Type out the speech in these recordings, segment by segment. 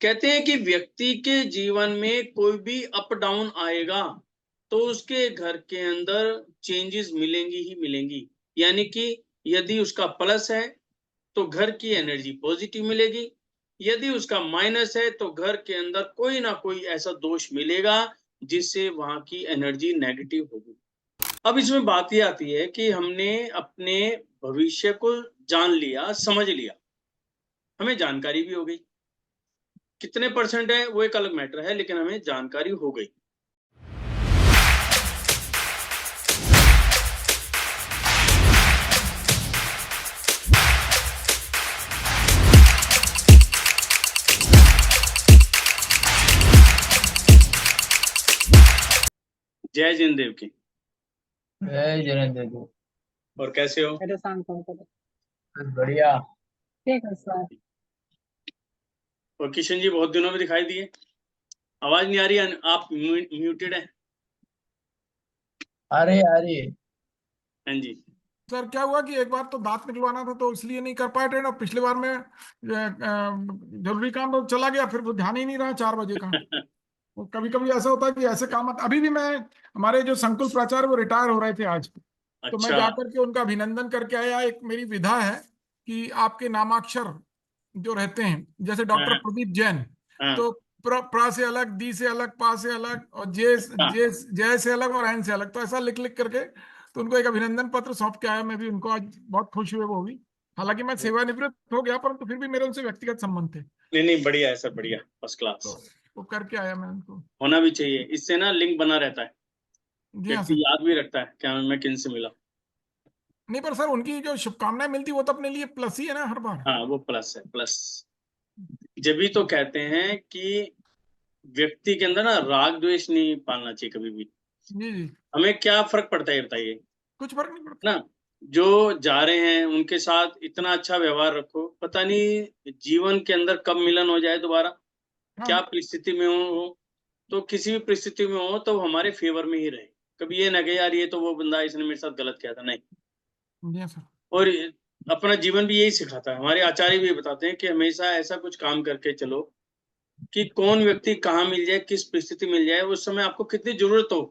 कहते हैं कि व्यक्ति के जीवन में कोई भी अप डाउन आएगा तो उसके घर के अंदर चेंजेस मिलेंगी ही मिलेंगी। यानी कि यदि उसका प्लस है तो घर की एनर्जी पॉजिटिव मिलेगी, यदि उसका माइनस है तो घर के अंदर कोई ना कोई ऐसा दोष मिलेगा जिससे वहां की एनर्जी नेगेटिव होगी। अब इसमें बात ये आती है कि हमने अपने भविष्य को जान लिया, समझ लिया, हमें जानकारी भी हो गई। कितने परसेंट है वो एक अलग मैटर है, लेकिन हमें जानकारी हो गई। जय जिनदेव की। जय जिनेंद्र जी। और कैसे हो? मेरे शाम को बढ़िया। ठीक है सर। और किशन जी बहुत दिनों में दिखाई दिए, आवाज नहीं आ रही है, आप म्यूटेड है। अरे अरे हाँ जी। सर क्या हुआ कि एक बार तो दांत निकलवाना था तो इसलिए नहीं कर पाए थे ना। पिछले बार में जरूरी काम तो चला गया, फिर वो ध्यान ही नहीं रहा 4 बजे का। वो कभी कभी ऐसा होता है कि ऐसे काम अभी भी मैं, हमारे जो संकुल प्राचार्य वो रिटायर हो रहे थे आज, तो मैं अच्छा। जाकर के उनका अभिनंदन करके आया। एक मेरी विधा है कि आपके नामाक्षर जो रहते हैं, जैसे डॉक्टर हाँ, प्रदीप जैन, हाँ, तो प्रा से अलग, दी से अलग, पा से अलग, और जे हाँ। जे जय से अलग और एन से अलग, तो ऐसा लिख लिख करके तो उनको एक अभिनंदन पत्र सौंप के आया। मैं भी उनको आज बहुत खुश हुए वो भी। हालांकि मैं सेवानिवृत्त हो गया, परंतु फिर भी मेरे उनसे व्यक्तिगत संबंध थे, नहीं नहीं, बढ़िया है सर, बढ़िया, फर्स्ट तो क्लास। वो करके आया मैं उनको। होना भी चाहिए, इससे ना लिंक बना रहता है, जी हाँ व्यक्ति सर। याद भी रखता है क्या मैं किन से मिला। नहीं पर सर उनकी जो शुभकामनाएं मिलती वो तो अपने लिए प्लस ही है ना हर बार। हाँ, वो प्लस है, प्लस। जब भी तो कहते हैं कि व्यक्ति के अंदर ना राग द्वेष नहीं पालना चाहिए कभी भी। जी जी। हमें क्या फर्क पड़ता है ये बताइए कुछ फर्क नहीं पड़ता। ना। जो जा रहे हैं उनके साथ इतना अच्छा व्यवहार रखो, पता नहीं जीवन के अंदर कब मिलन हो जाए दोबारा, क्या हाँ परिस्थिति में हो। तो किसी भी परिस्थिति में हो तो हमारे फेवर में ही रहे। कभी ये ना कि यार ये तो वो बंदा इसने मेरे साथ गलत किया था, नहीं। जी हाँ सर। और अपना जीवन भी यही सिखाता है, हमारे आचार्य भी बताते हैं कि हमेशा ऐसा कुछ काम करके चलो कि कौन व्यक्ति कहाँ मिल जाए, किस परिस्थिति मिल जाए, उस समय आपको कितनी जरूरत हो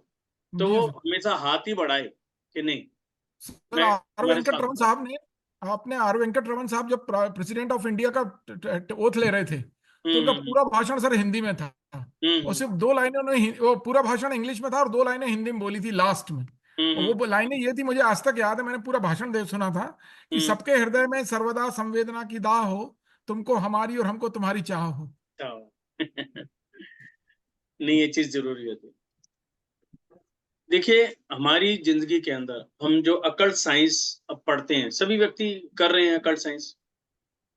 तो जी हाँ वो सर। हमेशा हाथ ही बढ़ाए कि नहीं, सर मैं आर तुम्हारे वेंकट साथ रमन हूँ। साहब ने, आपने आर वेंकट रमन साहब जब प्रेसिडेंट ऑफ इंडिया का ओथ ले रहे थे, तो उनका हम्म, पूरा भाषण सर हिंदी में था, और हम्म, सिर्फ 2 लाइनें उन्होंने वो पूरा भाषण इंग्लिश में था और 2 लाइनें हिंदी में बोली थी लास्ट में। और हम्म, वो लाइनें ये थी, मुझे आज तक याद है, मैंने पूरा भाषण दे सुना था कि हम्म। सबके हृदय में सर्वदा संवेदना की दाह हो, तुमको हमारी और हमको तुम्हारी चाह हो। अच्छा। नहीं, ये चीज जरूरी होती है। देखिए, हमारी जिंदगी के अंदर हम जो अकल्ट साइंस अब पढ़ते हैं, सभी व्यक्ति कर रहे हैं अकल्ट साइंस।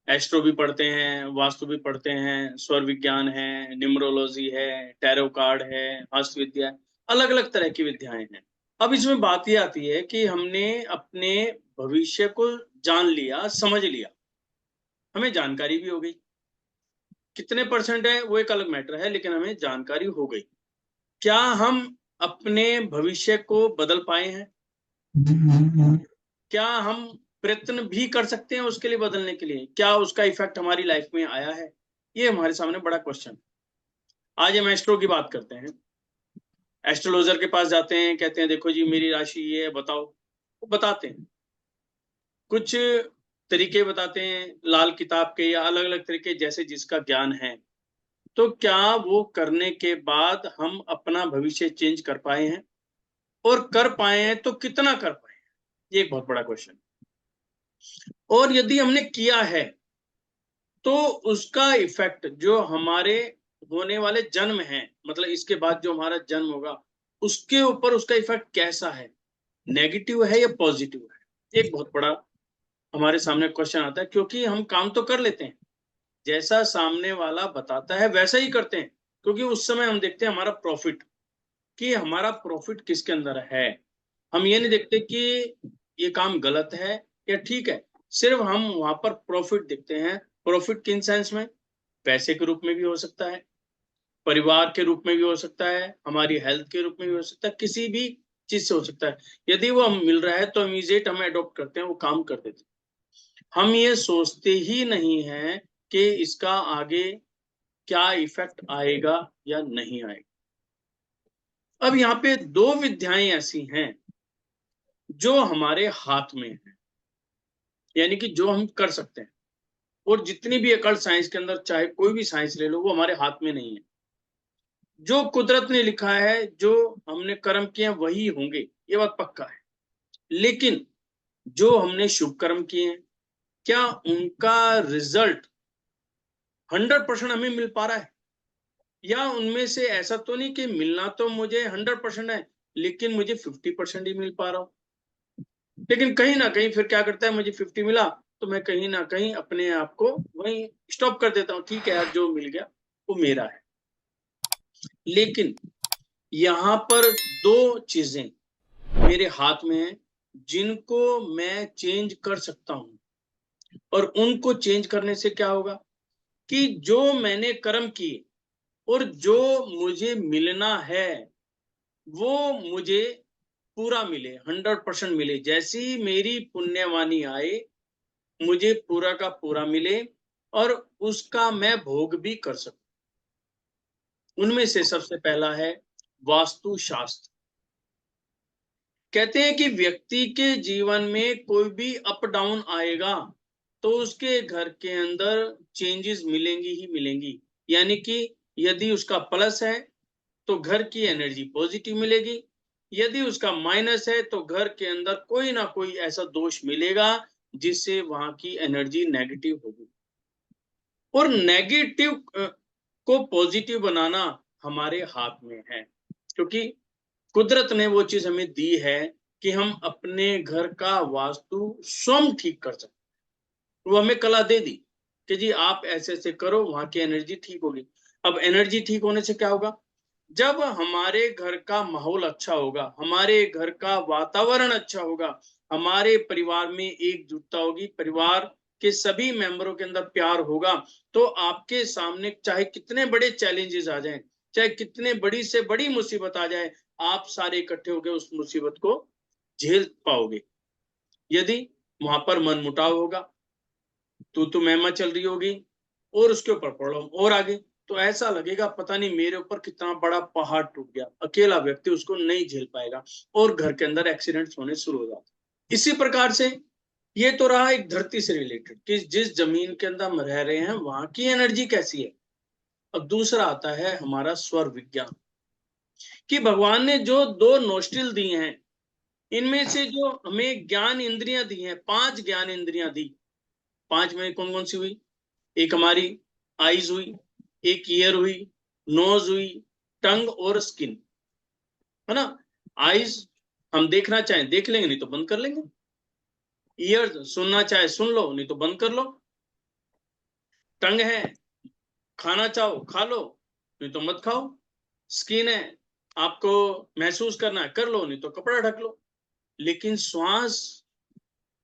एस्ट्रो भी पढ़ते हैं, वास्तु भी पढ़ते हैं, स्वर विज्ञान है, न्यूमरोलॉजी है, टैरो कार्ड है, हस्त विद्या है, अलग अलग तरह की विद्याएं हैं। अब इसमें बात ये आती है कि हमने अपने भविष्य को जान लिया, समझ लिया, हमें जानकारी भी हो गई। कितने परसेंट है वो एक अलग मैटर है, लेकिन हमें जानकारी हो गई। क्या हम अपने भविष्य को बदल पाए हैं? क्या हम प्रयत्न भी कर सकते हैं उसके लिए, बदलने के लिए? क्या उसका इफेक्ट हमारी लाइफ में आया है? ये हमारे सामने बड़ा क्वेश्चन। आज हम एस्ट्रो की बात करते हैं। एस्ट्रोलॉजर के पास जाते हैं, कहते हैं देखो जी मेरी राशि ये है, बताओ। वो बताते हैं, कुछ तरीके बताते हैं लाल किताब के या अलग अलग तरीके, जैसे जिसका ज्ञान है। तो क्या वो करने के बाद हम अपना भविष्य चेंज कर पाए हैं? और कर पाए हैं तो कितना कर पाए हैं? ये एक बहुत बड़ा क्वेश्चन। और यदि हमने किया है तो उसका इफेक्ट जो हमारे होने वाले जन्म है, मतलब इसके बाद जो हमारा जन्म होगा, उसके ऊपर उसका इफेक्ट कैसा है, नेगेटिव है या पॉजिटिव है? एक बहुत बड़ा हमारे सामने क्वेश्चन आता है, क्योंकि हम काम तो कर लेते हैं, जैसा सामने वाला बताता है वैसा ही करते हैं, क्योंकि उस समय हम देखते हैं हमारा प्रॉफिट, कि हमारा प्रॉफिट किसके अंदर है। हम ये नहीं देखते कि ये काम गलत है या ठीक है, सिर्फ हम वहां पर प्रॉफिट देखते हैं। प्रॉफिट किन सेंस में? पैसे के रूप में भी हो सकता है, परिवार के रूप में भी हो सकता है, हमारी हेल्थ के रूप में भी हो सकता है, किसी भी चीज से हो सकता है। यदि वो हम मिल रहा है तो इमीडिएट हम अडॉप्ट करते हैं, वो काम कर देते हैं। हम ये सोचते ही नहीं है कि इसका आगे क्या इफेक्ट आएगा या नहीं आएगा। अब यहाँ पे दो विद्याएं ऐसी हैं जो हमारे हाथ में है, यानी कि जो हम कर सकते हैं, और जितनी भी अकल साइंस के अंदर, चाहे कोई भी साइंस ले लो, वो हमारे हाथ में नहीं है। जो कुदरत ने लिखा है, जो हमने कर्म किए हैं वही होंगे, ये बात पक्का है। लेकिन जो हमने शुभ कर्म किए हैं, क्या उनका रिजल्ट 100% हमें मिल पा रहा है, या उनमें से ऐसा तो नहीं कि मिलना तो मुझे 100% है लेकिन मुझे 50% ही मिल पा रहा हूं। लेकिन कहीं ना कहीं फिर क्या करता है, मुझे 50 मिला तो मैं कहीं ना कहीं अपने आप को वहीं स्टॉप कर देता हूँ, ठीक है यार जो मिल गया वो मेरा है। लेकिन यहाँ पर दो चीजें मेरे हाथ में है जिनको मैं चेंज कर सकता हूं, और उनको चेंज करने से क्या होगा कि जो मैंने कर्म किए और जो मुझे मिलना है वो मुझे पूरा मिले, 100% मिले। जैसी मेरी पुण्यवानी आए मुझे पूरा का पूरा मिले और उसका मैं भोग भी कर सकूं। उनमें से सबसे पहला है वास्तु शास्त्र। कहते हैं कि व्यक्ति के जीवन में कोई भी अप डाउन आएगा तो उसके घर के अंदर चेंजेस मिलेंगी ही मिलेंगी। यानी कि यदि उसका प्लस है तो घर की एनर्जी पॉजिटिव मिलेगी, यदि उसका माइनस है तो घर के अंदर कोई ना कोई ऐसा दोष मिलेगा जिससे वहां की एनर्जी नेगेटिव होगी। और नेगेटिव को पॉजिटिव बनाना हमारे हाथ में है, क्योंकि कुदरत ने वो चीज हमें दी है कि हम अपने घर का वास्तु स्वयं ठीक कर सकते। वो हमें कला दे दी कि जी आप ऐसे ऐसे करो, वहां की एनर्जी ठीक होगी। अब एनर्जी ठीक होने से क्या होगा, जब हमारे घर का माहौल अच्छा होगा, हमारे घर का वातावरण अच्छा होगा, हमारे परिवार में एकजुटता होगी, परिवार के सभी मेंबरों के अंदर प्यार होगा, तो आपके सामने चाहे कितने बड़े चैलेंजेस आ जाएं, चाहे कितने बड़ी से बड़ी मुसीबत आ जाए, आप सारे इकट्ठे होकर उस मुसीबत को झेल पाओगे। यदि वहां पर मनमुटाव होगा, तो महमा चल रही होगी और उसके ऊपर प्रॉब्लम और आगे, तो ऐसा लगेगा पता नहीं मेरे ऊपर कितना बड़ा पहाड़ टूट गया, अकेला व्यक्ति उसको नहीं झेल पाएगा और घर के अंदर एक्सीडेंट्स होने शुरू हो जाते। इसी प्रकार से ये तो रहा एक धरती से रिलेटेड कि जिस जमीन के अंदर हम रह रहे हैं वहां की एनर्जी कैसी है। अब दूसरा आता है हमारा स्वर विज्ञान, कि भगवान ने जो दो नोस्ट्रिल दिए हैं, इनमें से जो हमें ज्ञान इंद्रियां दी हैं, 5 ज्ञान इंद्रियां दी। 5 में कौन कौन सी हुई, एक हमारी आईज हुई, एक ईयर हुई, नोज हुई, टंग और स्किन, है ना। आईज हम देखना चाहें देख लेंगे, नहीं तो बंद कर लेंगे। ईयर सुनना चाहे सुन लो, नहीं तो बंद कर लो। टंग है, खाना चाहो खा लो, नहीं तो मत खाओ। स्किन है, आपको महसूस करना है कर लो, नहीं तो कपड़ा ढक लो। लेकिन श्वास,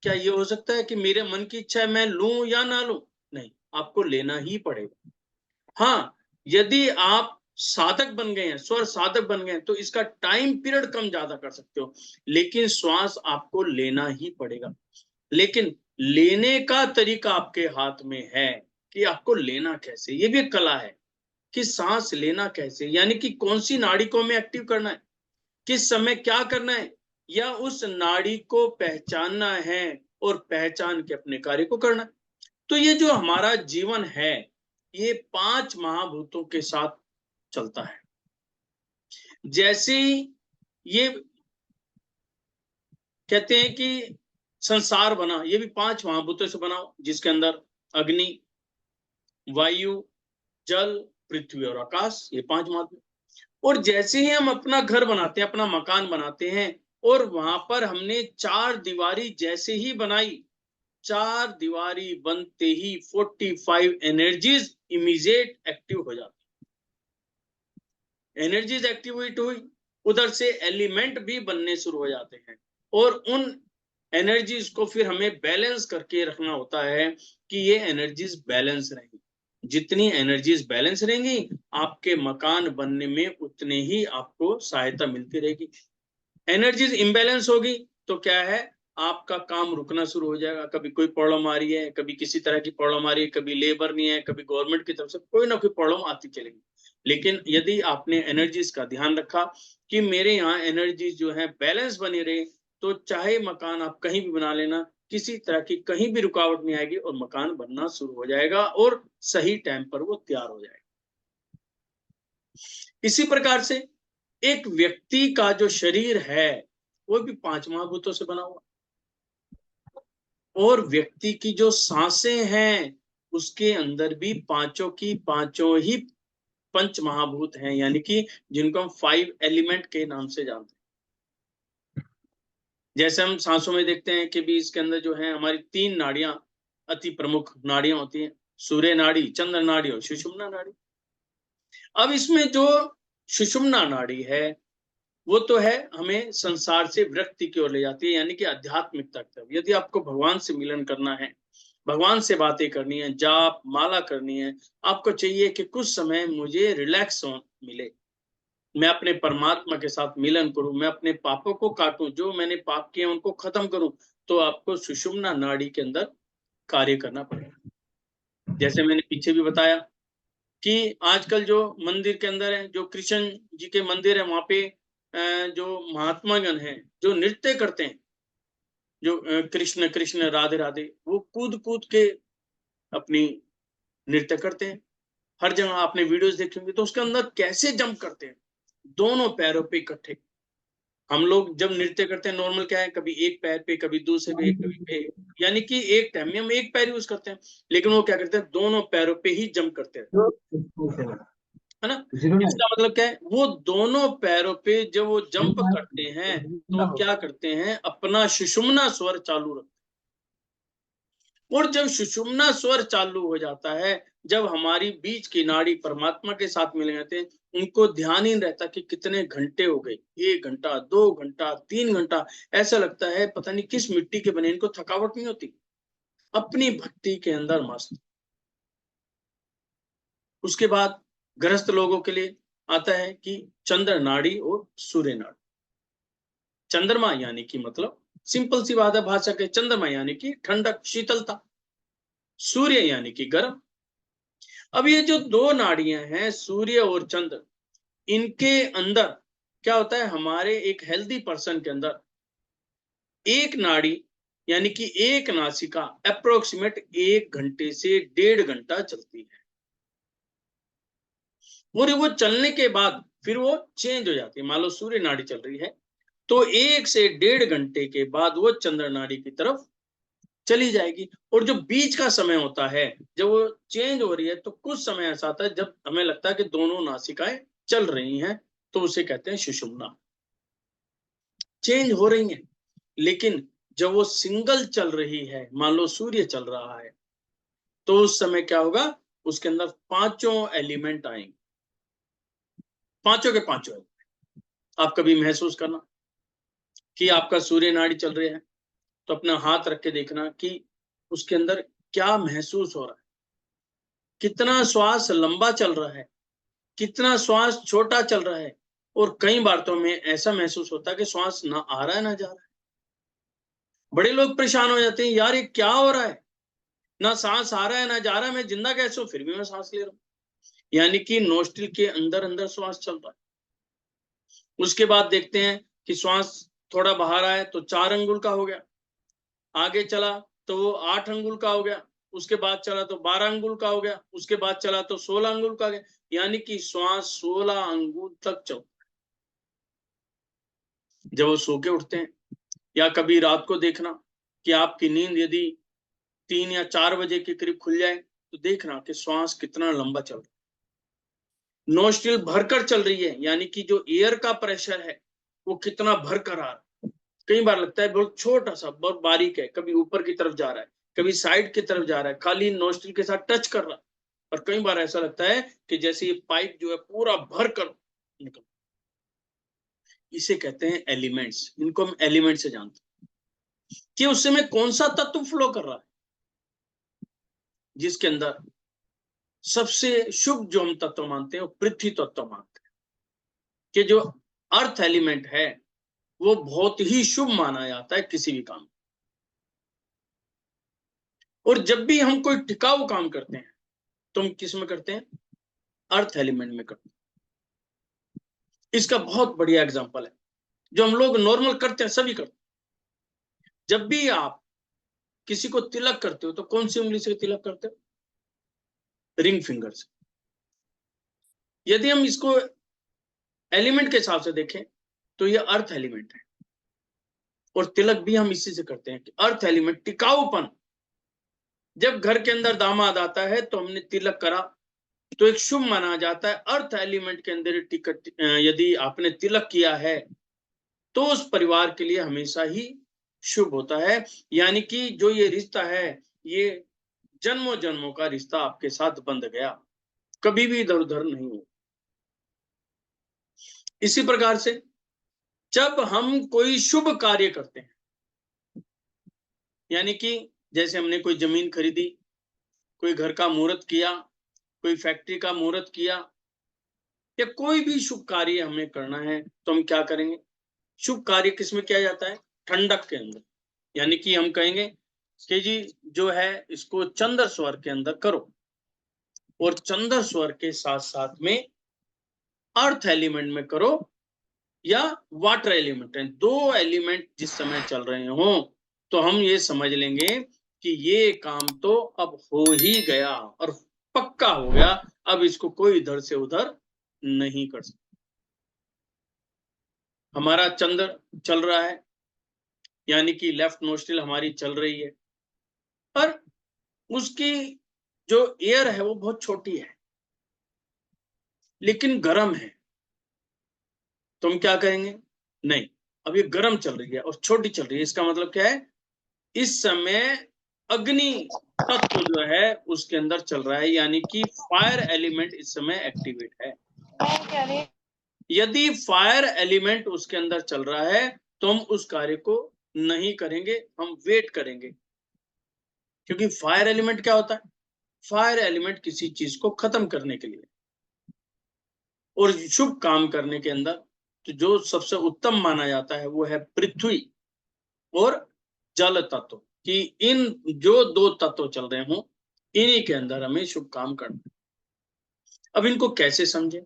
क्या ये हो सकता है कि मेरे मन की इच्छा है मैं लूं या ना लूं? नहीं, आपको लेना ही पड़ेगा। हाँ, यदि आप साधक बन गए हैं, स्वर साधक बन गए हैं, तो इसका टाइम पीरियड कम ज्यादा कर सकते हो, लेकिन श्वास आपको लेना ही पड़ेगा। लेकिन लेने का तरीका आपके हाथ में है कि आपको लेना कैसे। ये भी एक कला है कि सांस लेना कैसे, यानी कि कौन सी नाड़ी को हमें एक्टिव करना है, किस समय क्या करना है, या उस नाड़ी को पहचानना है और पहचान के अपने कार्य को करना है। तो ये जो हमारा जीवन है ये 5 महाभूतों के साथ चलता है। जैसे ये कहते हैं कि संसार बना, ये भी 5 महाभूतों से बना, जिसके अंदर अग्नि, वायु, जल, पृथ्वी और आकाश, ये 5 महाभूत। और जैसे ही हम अपना घर बनाते हैं, अपना मकान बनाते हैं, और वहां पर हमने 4 दीवारी जैसे ही बनाई, 4 दीवारी बनते ही 45 एनर्जीज इमीडिएट एक्टिव हो जाती। एनर्जीज एक्टिवेट हुई, उधर से एलिमेंट भी बनने शुरू हो जाते हैं, और उन एनर्जीज को फिर हमें बैलेंस करके रखना होता है कि ये एनर्जीज बैलेंस रहेंगी। जितनी एनर्जीज बैलेंस रहेंगी आपके मकान बनने में उतने ही आपको सहायता मिलती रहेगी। एनर्जीज इम्बैलेंस होगी तो क्या है, आपका काम रुकना शुरू हो जाएगा। कभी कोई प्रॉब्लम आ रही है, कभी किसी तरह की प्रॉब्लम आ रही है, कभी लेबर नहीं है, कभी गवर्नमेंट की तरफ से कोई ना कोई प्रॉब्लम आती चलेगी। लेकिन यदि आपने एनर्जीज का ध्यान रखा कि मेरे यहाँ एनर्जी जो है बैलेंस बनी रहे, तो चाहे मकान आप कहीं भी बना लेना, किसी तरह की कहीं भी रुकावट नहीं आएगी और मकान बनना शुरू हो जाएगा और सही टाइम पर वो तैयार हो जाएगा। इसी प्रकार से एक व्यक्ति का जो शरीर है वो भी 5 महाभूतों से बना हुआ, और व्यक्ति की जो सांसें हैं उसके अंदर भी पांचों की पांचों ही पंच महाभूत हैं, यानी कि जिनको हम 5 एलिमेंट के नाम से जानते हैं। जैसे हम सांसों में देखते हैं कि भी इसके अंदर जो है हमारी 3 नाड़ियां अति प्रमुख नाड़ियां होती हैं, सूर्य नाड़ी, चंद्र नाड़ी और सुषुम्ना नाड़ी। अब इसमें जो सुषुम्ना नाड़ी है वो तो है हमें संसार से विरक्ति की ओर ले जाती है, यानी कि आध्यात्मिक तक। यदि आपको भगवान से मिलन करना है, भगवान से बातें करनी है, जाप माला करनी है, आपको चाहिए कि कुछ समय मुझे रिलैक्स मिले, मैं अपने परमात्मा के साथ मिलन करूं, मैं अपने पापों को काटूं, जो मैंने पाप किए उनको खत्म करूं, तो आपको सुषुम्ना नाड़ी के अंदर कार्य करना पड़ेगा। जैसे मैंने पीछे भी बताया कि आजकल जो मंदिर के अंदर है, जो कृष्ण जी के मंदिर है, वहां पे जो महात्मागण हैं जो नृत्य करते हैं, जो कृष्ण कृष्ण राधे राधे, वो कूद कूद के अपनी नृत्य करते हैं। हर जगह आपने वीडियोस देखे होंगे, तो उसके अंदर कैसे जंप करते हैं, दोनों पैरों पे इकट्ठे। हम लोग जब नृत्य करते हैं नॉर्मल क्या है, कभी एक पैर पे, कभी दूसरे पे, कभी पे, यानी कि एक टाइम में हम एक पैर यूज करते हैं, लेकिन वो क्या करते हैं, दोनों पैरों पे ही जंप करते हैं, है ना। इसका मतलब क्या है, वो दोनों पैरों पे जब वो जंप करते हैं तो वो क्या करते हैं, अपना सुषुम्ना स्वर चालू रखते हैं। और जब सुषुम्ना स्वर चालू हो जाता है, जब हमारी बीच की नाड़ी परमात्मा के साथ मिल जाते हैं, उनको ध्यान ही नहीं रहता कि कितने घंटे हो गए, 1 घंटा, 2 घंटा, 3 घंटा, ऐसा लगता है पता नहीं किस मिट्टी के बने, इनको थकावट नहीं होती, अपनी भक्ति के अंदर मस्त। उसके बाद गृहस्थ लोगों के लिए आता है कि चंद्र नाड़ी और सूर्य नाड़ी। चंद्रमा यानी कि मतलब सिंपल सी बात है भाषा के, चंद्रमा यानी कि ठंडक शीतलता, सूर्य यानी कि गर्म। अब ये जो 2 नाड़ियां हैं सूर्य और चंद्र, इनके अंदर क्या होता है, हमारे एक हेल्दी पर्सन के अंदर एक नाड़ी यानी कि एक नासिका अप्रोक्सीमेट 1 घंटे से 1.5 घंटा चलती है, और वो चलने के बाद फिर वो चेंज हो जाती है। मान लो सूर्य नाड़ी चल रही है तो 1 से 1.5 घंटे के बाद वो चंद्र नाड़ी की तरफ चली जाएगी, और जो बीच का समय होता है जब वो चेंज हो रही है, तो कुछ समय ऐसा आता है जब हमें लगता है कि दोनों नासिकाएं चल रही हैं, तो उसे कहते हैं सुषुम्ना, चेंज हो रही हैं। लेकिन जब वो सिंगल चल रही है, मान लो सूर्य चल रहा है, तो उस समय क्या होगा, उसके अंदर 5 एलिमेंट आएंगे, 5 के 5 एलिमेंट। आप कभी महसूस करना कि आपका सूर्य नाड़ी चल रही है, तो अपना हाथ रख के देखना कि उसके अंदर क्या महसूस हो रहा है, कितना श्वास लंबा चल रहा है, कितना श्वास छोटा चल रहा है। और कई बार तो हमें ऐसा महसूस होता है कि श्वास ना आ रहा है ना जा रहा है। बड़े लोग परेशान हो जाते हैं, यार ये क्या हो रहा है, ना सांस आ रहा है ना जा रहा है, मैं जिंदा कैसे हूं, फिर भी मैं सांस ले रहा हूं, यानी कि नोस्ट्रिल के अंदर अंदर श्वास चल रहा है। उसके बाद देखते हैं कि श्वास थोड़ा बाहर आए तो 4 अंगुल का हो गया, आगे चला तो वो 8 अंगुल का हो गया, उसके बाद चला तो 12 अंगुल का हो गया, उसके बाद चला तो 16 अंगुल का हो गया, यानी कि श्वास 16 अंगुल तक चलता है जब वो सो के उठते हैं। या कभी रात को देखना कि आपकी नींद यदि 3 या 4 बजे के करीब खुल जाए, तो देखना कि श्वास कितना लंबा चल रहा है, नोस्ट्रिल भरकर चल रही है, यानी कि जो एयर का प्रेशर है वो कितना भरकर आ रहा है। कई बार लगता है बहुत छोटा सा, बहुत बारीक है, कभी ऊपर की तरफ जा रहा है, कभी साइड की तरफ जा रहा है, खाली नोस्ट्रिल के साथ टच कर रहा है। और कई बार ऐसा लगता है कि जैसे ये पाइप जो है पूरा भर कर निकल। इसे कहते हैं एलिमेंट्स, इनको हम एलिमेंट से जानते हैं कि उस समय कौन सा तत्व फ्लो कर रहा है, जिसके अंदर सबसे शुभ जो हम तत्व मानते हैं वो पृथ्वी तत्व मानते हैं, कि जो अर्थ एलिमेंट है वो बहुत ही शुभ माना जाता है किसी भी काम। और जब भी हम कोई टिकाऊ काम करते हैं तो हम किस में करते हैं? अर्थ एलिमेंट में करते हैं। इसका बहुत बढ़िया एग्जांपल है जो हम लोग नॉर्मल करते हैं, सभी करते हैं। जब भी आप किसी को तिलक करते हो तो कौन सी उंगली से तिलक करते हो? रिंग फिंगर से। यदि हम इसको एलिमेंट के हिसाब से देखें तो ये अर्थ एलिमेंट है, और तिलक भी हम इसी से करते हैं कि अर्थ एलिमेंट, टिकाऊपन। जब घर के अंदर दामाद आता है तो हमने तिलक करा तो एक शुभ माना जाता है। अर्थ एलिमेंट के अंदर टिकट यदि आपने तिलक किया है तो उस परिवार के लिए हमेशा ही शुभ होता है। यानी कि जो ये रिश्ता है ये जन्मों जन्मों का रिश्ता आपके साथ बंध गया, कभी भी इधर उधर नहीं हो। इसी प्रकार से जब हम कोई शुभ कार्य करते हैं, यानी कि जैसे हमने कोई जमीन खरीदी, कोई घर का मुहूर्त किया, कोई फैक्ट्री का मुहूर्त किया, या कोई भी शुभ कार्य हमें करना है तो हम क्या करेंगे? शुभ कार्य किसमें किया जाता है? ठंडक के अंदर। यानी कि हम कहेंगे कि जी जो है इसको चंद्र स्वर के अंदर करो, और चंद्र स्वर के साथ साथ में अर्थ एलिमेंट में करो या वाटर एलिमेंट है। दो एलिमेंट जिस समय चल रहे हो तो हम ये समझ लेंगे कि ये काम तो अब हो ही गया और पक्का हो गया, अब इसको कोई इधर से उधर नहीं कर सकता। हमारा चंद्र चल रहा है, यानी कि लेफ्ट नोस्ट्रिल हमारी चल रही है, पर उसकी जो एयर है वो बहुत छोटी है लेकिन गर्म है। तो हम क्या करेंगे? नहीं, अब ये गर्म चल रही है और छोटी चल रही है, इसका मतलब क्या है? इस समय अग्नि तत्व जो है उसके अंदर चल रहा है, यानी कि फायर एलिमेंट इस समय एक्टिवेट है। यदि फायर एलिमेंट उसके अंदर चल रहा है तो हम उस कार्य को नहीं करेंगे, हम वेट करेंगे। क्योंकि फायर एलिमेंट क्या होता है? फायर एलिमेंट किसी चीज को खत्म करने के लिए और शुभ काम करने के अंदर तो जो सबसे उत्तम माना जाता है वो है पृथ्वी और जल तत्व, कि इन जो दो तत्व चल रहे हों इन्हीं के अंदर हमें शुभ काम करना है। अब इनको कैसे समझें,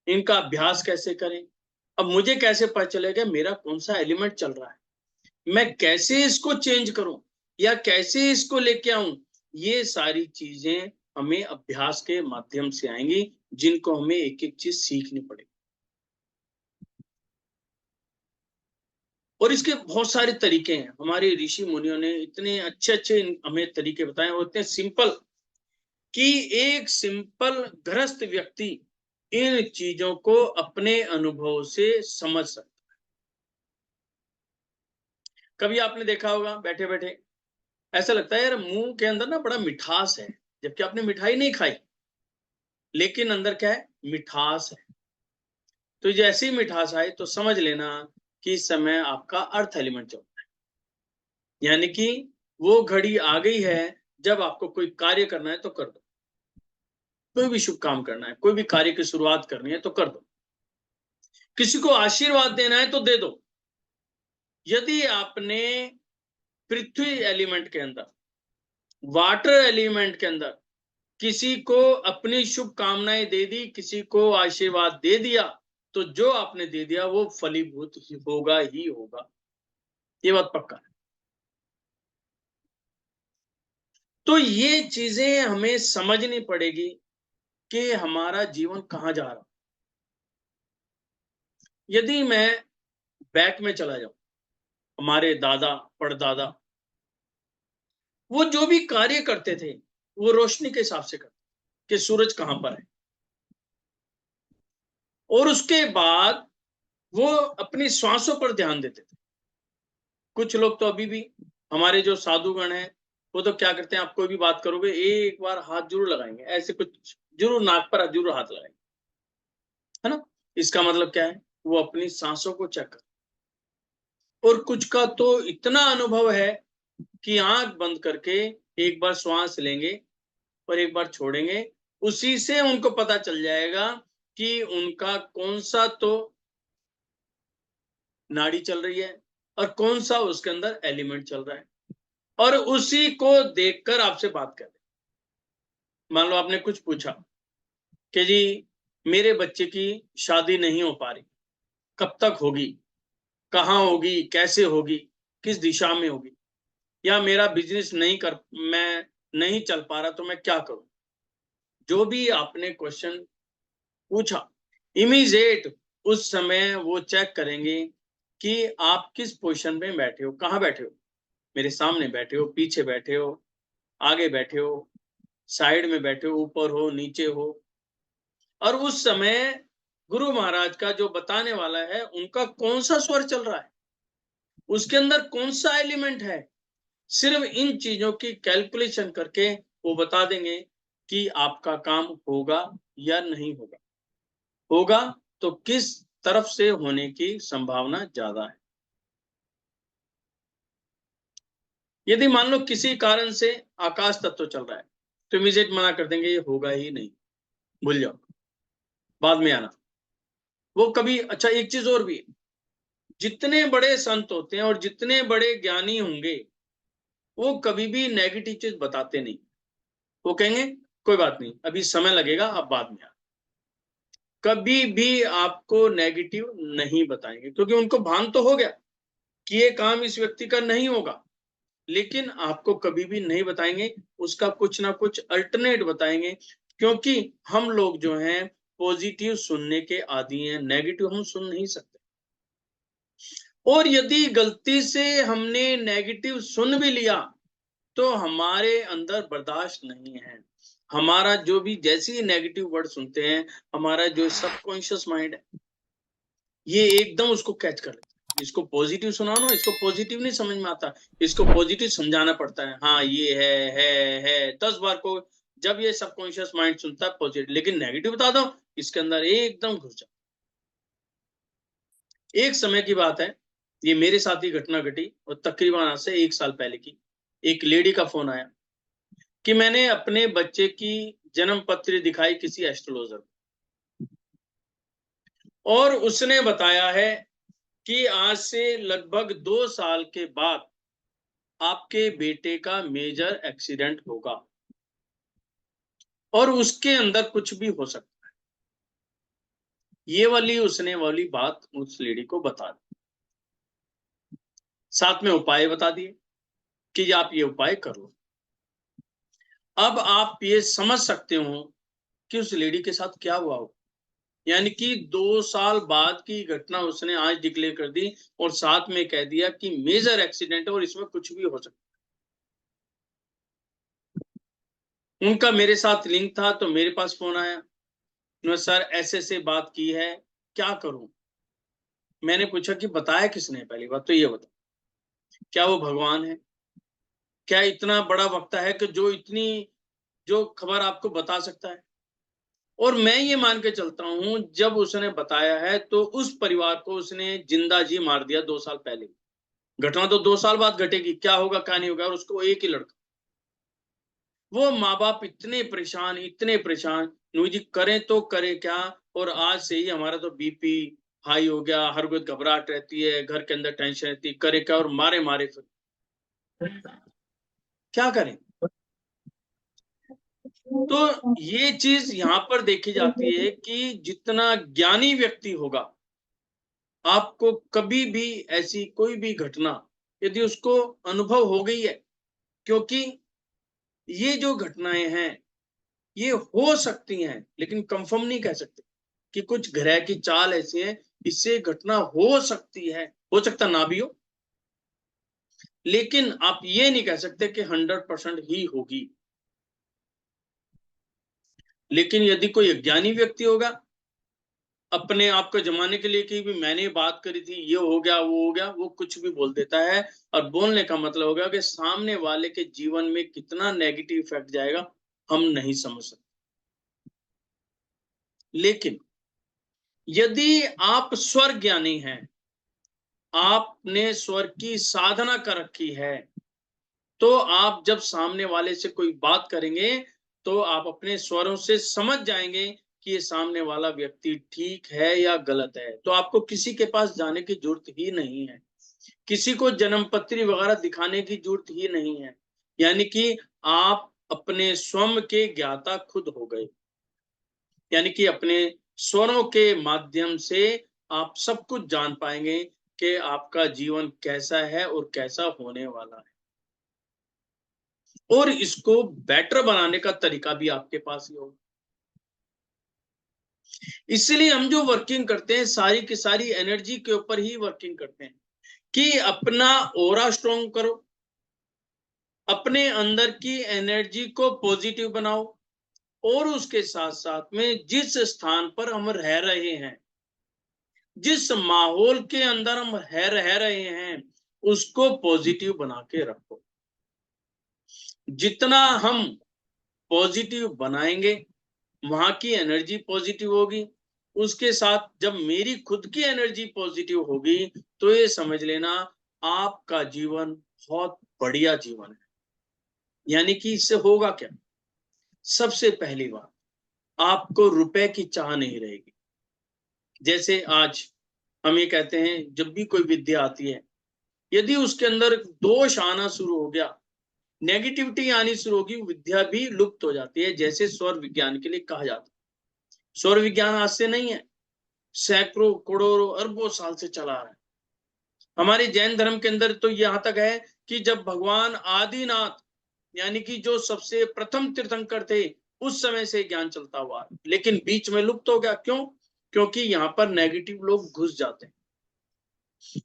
इनका अभ्यास कैसे करें? अब मुझे कैसे पता चलेगा मेरा कौन सा एलिमेंट चल रहा है, मैं कैसे इसको चेंज करूं या कैसे इसको लेके आऊं? ये सारी चीजें हमें अभ्यास के माध्यम से आएंगी, जिनको हमें एक एक चीज सीखनी पड़ेगी। और इसके बहुत सारे तरीके हैं, हमारे ऋषि मुनियों ने इतने अच्छे अच्छे हमें तरीके बताए और इतने सिंपल कि एक सिंपल गृहस्थ व्यक्ति इन चीजों को अपने अनुभव से समझ सकता है। कभी आपने देखा होगा बैठे बैठे ऐसा लगता है यार मुंह के अंदर ना बड़ा मिठास है, जबकि आपने मिठाई नहीं खाई लेकिन अंदर क्या है? मिठास है। तो जैसी मिठास आए तो समझ लेना कि इस समय आपका अर्थ एलिमेंट चल रहा है, यानी कि वो घड़ी आ गई है जब आपको कोई कार्य करना है तो कर दो, कोई भी शुभ काम करना है, कोई भी कार्य की शुरुआत करनी है तो कर दो, किसी को आशीर्वाद देना है तो दे दो। यदि आपने पृथ्वी एलिमेंट के अंदर, वाटर एलिमेंट के अंदर किसी को अपनी शुभकामनाएं दे दी, किसी को आशीर्वाद दे दिया, तो जो आपने दे दिया वो फलीभूत होगा ही होगा, ये बात पक्का है। तो ये चीजें हमें समझनी पड़ेगी कि हमारा जीवन कहां जा रहा। यदि मैं बैक में चला जाऊं, हमारे दादा परदादा वो जो भी कार्य करते थे वो रोशनी के हिसाब से करते कि सूरज कहां पर है, और उसके बाद वो अपनी श्वासों पर ध्यान देते थे। कुछ लोग तो अभी भी हमारे जो साधुगण हैं वो तो क्या करते हैं, आप कोई भी बात करोगे एक बार हाथ जरूर लगाएंगे, ऐसे कुछ जरूर नाक पर जरूर हाथ लगाएंगे, है ना? इसका मतलब क्या है? वो अपनी सांसों को चेक कर। और कुछ का तो इतना अनुभव है कि आंख बंद करके एक बार श्वास लेंगे और एक बार छोड़ेंगे, उसी से उनको पता चल जाएगा कि उनका कौन सा तो नाड़ी चल रही है और कौन सा उसके अंदर एलिमेंट चल रहा है। और उसी को देखकर आपसे बात कर रहे। मान लो आपने कुछ पूछा कि जी मेरे बच्चे की शादी नहीं हो पा रही, कब तक होगी, कहाँ होगी, कैसे होगी, किस दिशा में होगी, या मेरा बिजनेस मैं नहीं चल पा रहा तो मैं क्या करूं। जो भी आपने क्वेश्चन पूछा, इमीडिएट उस समय वो चेक करेंगे कि आप किस पोजीशन में बैठे हो, कहाँ बैठे हो, मेरे सामने बैठे हो, पीछे बैठे हो, आगे बैठे हो, साइड में बैठे हो, ऊपर हो, नीचे हो। और उस समय गुरु महाराज का जो बताने वाला है उनका कौन सा स्वर चल रहा है, उसके अंदर कौन सा एलिमेंट है, सिर्फ इन चीजों की कैलकुलेशन करके वो बता देंगे कि आपका काम होगा या नहीं होगा। होगा तो किस तरफ से होने की संभावना ज्यादा है। यदि मान लो किसी कारण से आकाश तत्व चल रहा है तो इमीडिएट मना कर देंगे, ये होगा ही नहीं, भूल जाओ, बाद में आना। वो कभी, अच्छा एक चीज और भी है, जितने बड़े संत होते हैं और जितने बड़े ज्ञानी होंगे वो कभी भी नेगेटिव चीज बताते नहीं। वो कहेंगे कोई बात नहीं, अभी समय लगेगा, आप बाद में आ। कभी भी आपको नेगेटिव नहीं बताएंगे, क्योंकि उनको भान तो हो गया कि ये काम इस व्यक्ति का नहीं होगा, लेकिन आपको कभी भी नहीं बताएंगे, उसका कुछ ना कुछ अल्टरनेट बताएंगे। क्योंकि हम लोग जो हैं पॉजिटिव सुनने के आदी हैं, नेगेटिव हम सुन नहीं सकते। और यदि गलती से हमने नेगेटिव सुन भी लिया तो हमारे अंदर बर्दाश्त नहीं है। हमारा जो भी, जैसे ही नेगेटिव वर्ड सुनते हैं, हमारा जो सबकॉन्शियस माइंड है ये एकदम उसको कैच कर लेता है। इसको पॉजिटिव सुनाओ ना, इसको पॉजिटिव नहीं समझ में आता, इसको पॉजिटिव समझाना पड़ता है। हाँ ये है 10 बार को जब ये सबकॉन्शियस माइंड सुनता है पॉजिटिव, लेकिन नेगेटिव बता दो इसके अंदर एकदम घुस जाता। एक समय की बात है, ये मेरे साथ ही घटना घटी और तकरीबन आज से 1 साल पहले की। एक लेडी का फोन आया कि मैंने अपने बच्चे की जन्म पत्री दिखाई किसी एस्ट्रोलॉजर को, और उसने बताया है कि आज से लगभग 2 साल के बाद आपके बेटे का मेजर एक्सीडेंट होगा और उसके अंदर कुछ भी हो सकता है। ये वाली बात उस लेडी को बता दी, साथ में उपाय बता दिए कि आप ये उपाय कर लो। अब आप ये समझ सकते हो कि उस लेडी के साथ क्या हुआ हो। यानी कि 2 साल बाद की घटना उसने आज डिक्लेयर कर दी और साथ में कह दिया कि मेजर एक्सीडेंट है और इसमें कुछ भी हो सकता है। उनका मेरे साथ लिंक था तो मेरे पास फोन आया, सर ऐसे से बात की है, क्या करूं। मैंने पूछा कि बताया किसने, पहली बात तो ये बता, क्या वो भगवान है, क्या इतना बड़ा वक्ता है कि जो खबर आपको बता सकता है। और मैं ये मान के चलता हूं जब उसने बताया है तो उस परिवार को उसने जिंदा जी मार दिया 2 साल पहले। घटना तो 2 साल बाद घटेगी, क्या होगा क्या नहीं होगा, और उसको एक ही लड़का। वो माँ बाप इतने परेशान, इतने परेशान, नू जी करें तो करे क्या। और आज से ही हमारा तो बीपी हाई हो गया, हर वक्त घबराहट रहती है, घर के अंदर टेंशन रहती है, करे क्या, और मारे मारे फिर क्या करें। तो ये चीज यहाँ पर देखी जाती है कि जितना ज्ञानी व्यक्ति होगा, आपको कभी भी ऐसी कोई भी घटना यदि उसको अनुभव हो गई है, क्योंकि ये जो घटनाएं हैं ये हो सकती हैं लेकिन कंफर्म नहीं कह सकते कि कुछ ग्रह की चाल ऐसी है इससे घटना हो सकती है, हो सकता ना भी हो, लेकिन आप ये नहीं कह सकते कि 100% ही होगी। लेकिन यदि कोई अज्ञानी व्यक्ति होगा, अपने आप को जमाने के लिए कि भी मैंने बात करी थी, ये हो गया वो हो गया, वो कुछ भी बोल देता है। और बोलने का मतलब होगा कि सामने वाले के जीवन में कितना नेगेटिव इफेक्ट जाएगा हम नहीं समझ सकते। लेकिन यदि आप स्वर ज्ञानी हैं, आपने स्वर की साधना कर रखी है, तो आप जब सामने वाले से कोई बात करेंगे तो आप अपने स्वरों से समझ जाएंगे कि ये सामने वाला व्यक्ति ठीक है या गलत है। तो आपको किसी के पास जाने की जरूरत ही नहीं है। किसी को जन्म पत्री वगैरह दिखाने की जरूरत ही नहीं है। यानी कि आप अपने स्वयं के ज्ञाता खुद हो गए, यानी कि अपने स्वरों के माध्यम से आप सब कुछ जान पाएंगे कि आपका जीवन कैसा है और कैसा होने वाला है, और इसको बेटर बनाने का तरीका भी आपके पास ही होगा। इसलिए हम जो वर्किंग करते हैं सारी की सारी एनर्जी के ऊपर ही वर्किंग करते हैं कि अपना ऑरा स्ट्रॉन्ग करो, अपने अंदर की एनर्जी को पॉजिटिव बनाओ, और उसके साथ साथ में जिस स्थान पर हम रह रहे हैं, जिस माहौल के अंदर हम रह रहे हैं, उसको पॉजिटिव बना के रखो। जितना हम पॉजिटिव बनाएंगे वहां की एनर्जी पॉजिटिव होगी। उसके साथ जब मेरी खुद की एनर्जी पॉजिटिव होगी तो ये समझ लेना आपका जीवन बहुत बढ़िया जीवन है। यानी कि इससे होगा क्या? सबसे पहली बात, आपको रुपए की चाह नहीं रहेगी। जैसे आज हम ये कहते हैं जब भी कोई विद्या आती है, यदि उसके अंदर दोष आना शुरू हो गया, नेगेटिविटी आनी शुरू होगी, विद्या भी लुप्त हो जाती है। जैसे स्वर विज्ञान के लिए कहा जाता है, स्वर विज्ञान आज से नहीं है, सैकड़ों करोड़ों अरबों साल से चला आ रहा है। हमारे जैन धर्म के अंदर तो यहां तक है कि जब भगवान आदिनाथ यानी कि जो सबसे प्रथम तीर्थंकर थे, उस समय से ज्ञान चलता हुआ, लेकिन बीच में लुप्त हो गया। क्यों? क्योंकि यहाँ पर नेगेटिव लोग घुस जाते हैं,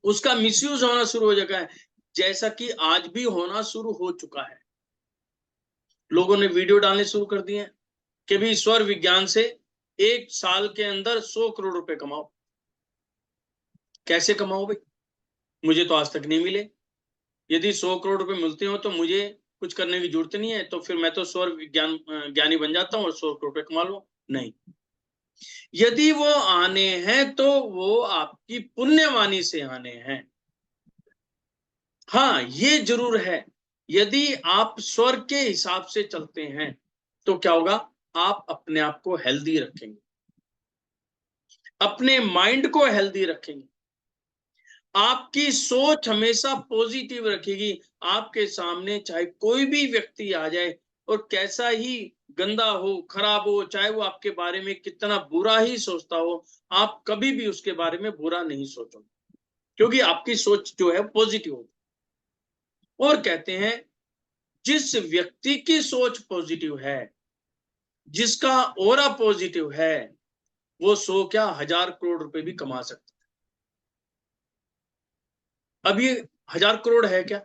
उसका मिसयूज होना शुरू हो जाता है, जैसा कि आज भी होना शुरू हो चुका है। लोगों ने वीडियो डालने शुरू कर दिए कि भी स्वर विज्ञान से एक साल के अंदर 100 करोड़ रुपए कमाओ। कैसे कमाओ भाई? मुझे तो आज तक नहीं मिले। यदि 100 करोड़ रुपए मिलते हो तो मुझे कुछ करने की जरूरत नहीं है, तो फिर मैं तो स्वर विज्ञान ज्ञानी बन जाता हूँ और 100 करोड़ रुपए कमा लूं। नहीं, यदि वो आने हैं तो वो आपकी पुण्यवाणी से आने हैं। हाँ, ये जरूर है, यदि आप स्वर के हिसाब से चलते हैं तो क्या होगा? आप अपने आप को हेल्दी रखेंगे, अपने माइंड को हेल्दी रखेंगे, आपकी सोच हमेशा पॉजिटिव रखेगी। आपके सामने चाहे कोई भी व्यक्ति आ जाए और कैसा ही गंदा हो, खराब हो, चाहे वो आपके बारे में कितना बुरा ही सोचता हो, आप कभी भी उसके बारे में बुरा नहीं सोचो, क्योंकि आपकी सोच जो है पॉजिटिव होगी। और कहते हैं जिस व्यक्ति की सोच पॉजिटिव है, जिसका ऑरा पॉजिटिव है, वो 100 क्या 1000 करोड़ रुपए भी कमा सकता है। अब ये 1000 करोड़ है क्या?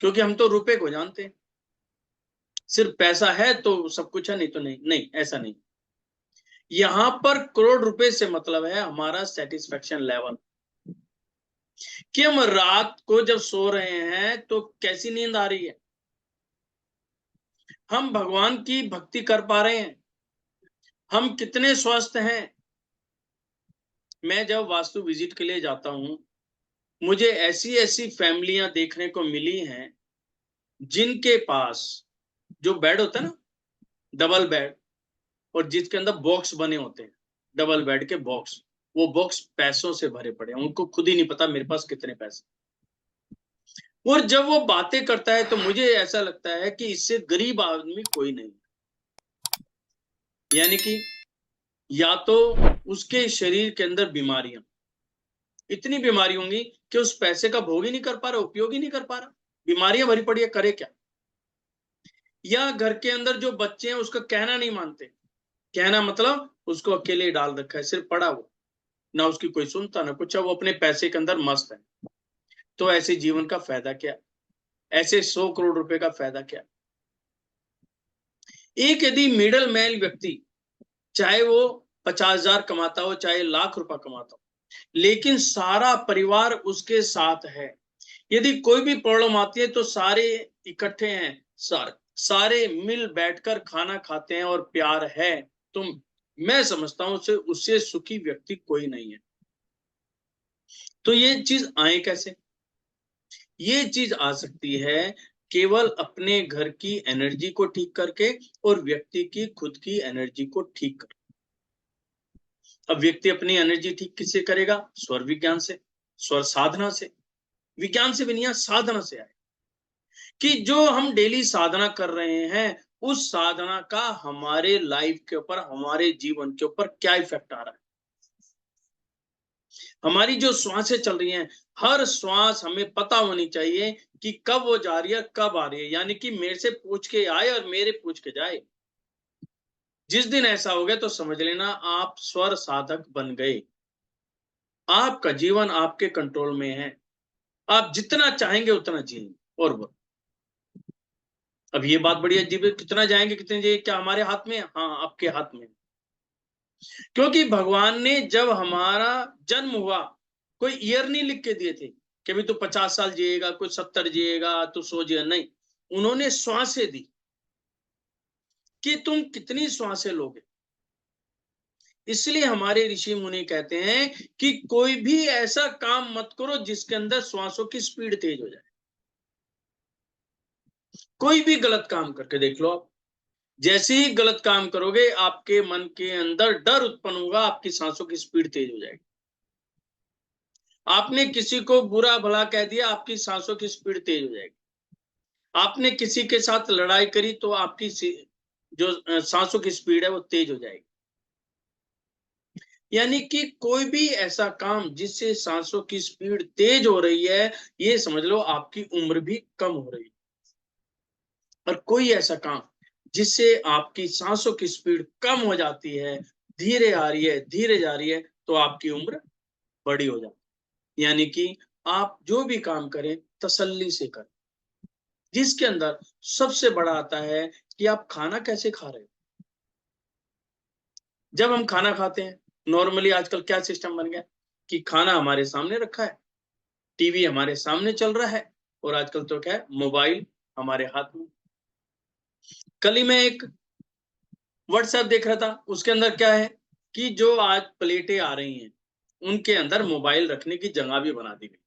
क्योंकि हम तो रुपए को जानते हैं, सिर्फ पैसा है तो सब कुछ है, नहीं तो नहीं। नहीं, ऐसा नहीं। यहां पर करोड़ रुपए से मतलब है हमारा सेटिस्फेक्शन लेवल, कि हम रात को जब सो रहे हैं तो कैसी नींद आ रही है, हम भगवान की भक्ति कर पा रहे हैं, हम कितने स्वस्थ हैं। मैं जब वास्तु विजिट के लिए जाता हूं, मुझे ऐसी ऐसी फैमिलियां देखने को मिली हैं जिनके पास जो बेड होता है ना, डबल बेड, और जिसके अंदर बॉक्स बने होते हैं, डबल बेड के बॉक्स, वो बॉक्स पैसों से भरे पड़े हैं, उनको खुद ही नहीं पता मेरे पास कितने पैसे। और जब वो बातें करता है तो मुझे ऐसा लगता है कि इससे गरीब आदमी कोई नहीं। यानी कि या तो उसके शरीर के अंदर बीमारियां, इतनी बीमारी होंगी कि उस पैसे का भोग ही नहीं कर पा रहा, उपयोग ही नहीं कर पा रहा, बीमारियां भरी पड़ी है, करे क्या? या घर के अंदर जो बच्चे हैं उसका कहना नहीं मानते, कहना मतलब उसको अकेले डाल रखा है, सिर्फ पड़ा वो, ना उसकी कोई सुनता ना कुछ, वो अपने पैसे के अंदर मस्त है। तो ऐसे जीवन का फायदा क्या? ऐसे 100 करोड़ रुपए का फायदा क्या? एक यदि मिडिल मैन व्यक्ति, चाहे वो 50,000 कमाता हो, चाहे लाख रुपया कमाता हो, लेकिन सारा परिवार उसके साथ है, यदि कोई भी प्रॉब्लम आती है तो सारे इकट्ठे हैं, सारे मिल बैठकर खाना खाते हैं और प्यार है, तो मैं समझता हूं उससे सुखी व्यक्ति कोई नहीं है। तो ये चीज आए कैसे? ये चीज आ सकती है केवल अपने घर की एनर्जी को ठीक करके और व्यक्ति की खुद की एनर्जी को ठीक कर। अब व्यक्ति अपनी एनर्जी ठीक किससे करेगा? स्वर विज्ञान से, स्वर साधना से। विज्ञान से भी नहीं, साधना से आया कि जो हम डेली साधना कर रहे हैं उस साधना का हमारे लाइफ के ऊपर, हमारे जीवन के ऊपर क्या इफेक्ट आ रहा है। हमारी जो श्वासें चल रही हैं, हर श्वास हमें पता होनी चाहिए कि कब वो जा रही है, कब आ रही है, यानी कि मेरे से पूछ के आए और मेरे पूछ के जाए। जिस दिन ऐसा हो गया तो समझ लेना आप स्वर साधक बन गए। आपका जीवन आपके कंट्रोल में है, आप जितना चाहेंगे उतना जिएंगे। और वो अब ये बात बड़ी अजीब है, कितना जाएंगे कितने जिए, क्या हमारे हाथ में है? हाँ, आपके हाथ में। क्योंकि भगवान ने जब हमारा जन्म हुआ कोई ईयर नहीं लिख के दिए थे कि भी तू 50 साल जिएगा, कोई 70 जिएगा, तू 100 जिएगा, नहीं। उन्होंने श्वासें दी कि तुम कितनी श्वासें लोगे। इसलिए हमारे ऋषि मुनि कहते हैं कि कोई भी ऐसा काम मत करो जिसके अंदर श्वासों की स्पीड तेज हो जाए। कोई भी गलत काम करके देख लो आप, जैसे ही गलत काम करोगे आपके मन के अंदर डर उत्पन्न होगा, आपकी सांसों की स्पीड तेज हो जाएगी। आपने किसी को बुरा भला कह दिया, आपकी सांसों की स्पीड तेज हो जाएगी। आपने किसी के साथ लड़ाई करी तो आपकी जो सांसों की स्पीड है वो तेज हो जाएगी। यानी कि कोई भी ऐसा काम जिससे सांसों की स्पीड तेज हो रही है, ये समझ लो आपकी उम्र भी कम हो रही है। और कोई ऐसा काम जिससे आपकी सांसों की स्पीड कम हो जाती है, धीरे आ रही है, धीरे जा रही है, तो आपकी उम्र बड़ी हो जाती है। यानी कि आप जो भी काम करें तसल्ली से करें। जिसके अंदर सबसे बड़ा आता है कि आप खाना कैसे खा रहे हो। जब हम खाना खाते हैं, नॉर्मली आजकल क्या सिस्टम बन गया कि खाना हमारे सामने रखा है, टीवी हमारे सामने चल रहा है, और आजकल तो क्या है, मोबाइल हमारे हाथ में। कल ही मैं एक व्हाट्सएप देख रहा था, उसके अंदर क्या है कि जो आज प्लेटें आ रही हैं उनके अंदर मोबाइल रखने की जगह भी बना दी गई।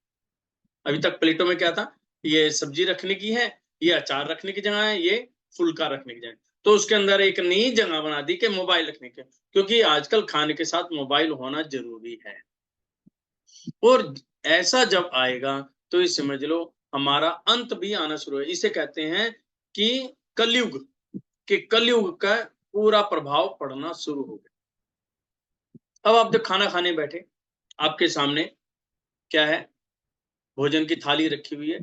अभी तक प्लेटों में क्या था, ये सब्जी रखने की है, ये अचार रखने की जगह है, ये फुल्का रखने की जगह। तो उसके अंदर एक नई जगह बना दी कि मोबाइल रखने के, क्योंकि आजकल खाने के साथ मोबाइल होना जरूरी है। और ऐसा जब आएगा तो ये समझ लो हमारा अंत भी आना शुरू है। इसे कहते हैं कि कलयुग, कि कलयुग का पूरा प्रभाव पड़ना शुरू हो गया। अब आप जब खाना खाने बैठे, आपके सामने क्या है, भोजन की थाली रखी हुई है,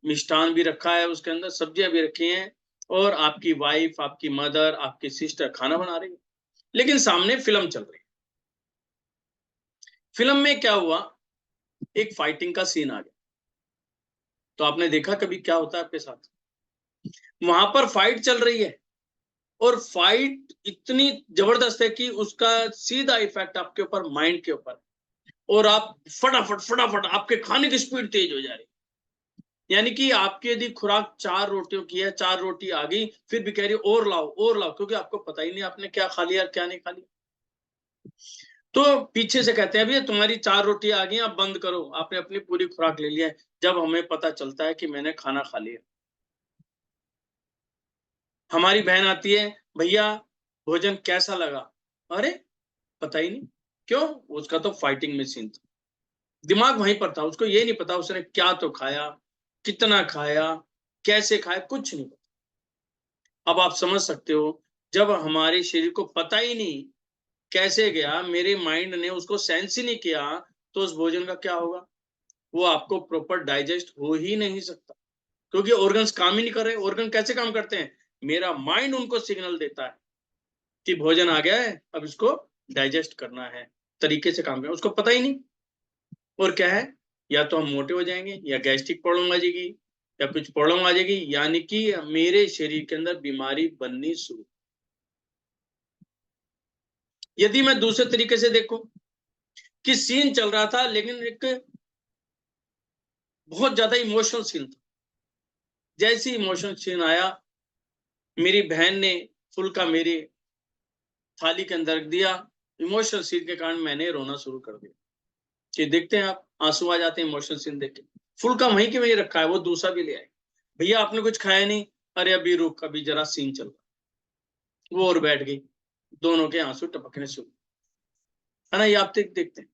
मिष्ठान भी रखा है, उसके अंदर सब्जियां भी रखी हैं, और आपकी वाइफ, आपकी मदर, आपकी सिस्टर खाना बना रही है, लेकिन सामने फिल्म चल रही है। फिल्म में क्या हुआ, एक फाइटिंग का सीन आ गया। तो आपने देखा कभी क्या होता है आपके साथ, वहां पर फाइट चल रही है और फाइट इतनी जबरदस्त है कि उसका सीधा इफेक्ट आपके ऊपर, माइंड के ऊपर, और आप फटाफट फटाफट आपके खाने की स्पीड तेज हो जा रही। यानी कि आपकी यदि खुराक 4 रोटियों की है, 4 रोटी आ गई, फिर भी कह रही और लाओ और लाओ, क्योंकि आपको पता ही नहीं आपने क्या खा लिया क्या नहीं खा लिया। तो पीछे से कहते हैं भैया तुम्हारी 4 रोटी आ गई, आप बंद करो, आपने अपनी पूरी खुराक ले लिया है। जब हमें पता चलता है कि मैंने खाना खा लिया, हमारी बहन आती है, भैया भोजन कैसा लगा, अरे पता ही नहीं। क्यों? उसका तो फाइटिंग में सीन था, दिमाग वहीं पर था, उसको ये नहीं पता उसने क्या तो खाया, कितना खाया, कैसे खाया, कुछ नहीं पता। अब आप समझ सकते हो, जब हमारे शरीर को पता ही नहीं कैसे गया, मेरे माइंड ने उसको सेंस ही नहीं किया, तो उस भोजन का क्या होगा, वो आपको प्रॉपर डाइजेस्ट हो ही नहीं सकता, क्योंकि ऑर्गन्स काम ही नहीं कर रहे। ऑर्गन कैसे काम करते हैं, मेरा माइंड उनको सिग्नल देता है कि भोजन आ गया है, अब इसको डाइजेस्ट करना है, तरीके से काम करना, उसको पता ही नहीं। और क्या है, या तो हम मोटे हो जाएंगे, या गैस्ट्रिक प्रॉब्लम आ जाएगी, या कुछ प्रॉब्लम आ जाएगी, यानी कि मेरे शरीर के अंदर बीमारी बननी शुरू। यदि मैं दूसरे तरीके से देखूं कि सीन चल रहा था, लेकिन एक बहुत ज्यादा इमोशनल सीन था, जैसे इमोशनल सीन आया, मेरी बहन ने फुल्का मेरी थाली के अंदर रख दिया, इमोशनल सीन के कारण मैंने रोना शुरू कर दिया। कि देखते हैं आप, आंसू आ जाते हैं इमोशनल सीन देख के। फुल्का वहीं के वहीं रखा है, वो दूसरा भी ले आए, भैया आपने कुछ खाया नहीं, अरे अभी रुक, अभी जरा सीन चल रहा, वो और बैठ गई, दोनों के आंसू टपकने शुरू, है ना, ये आप देखते हैं।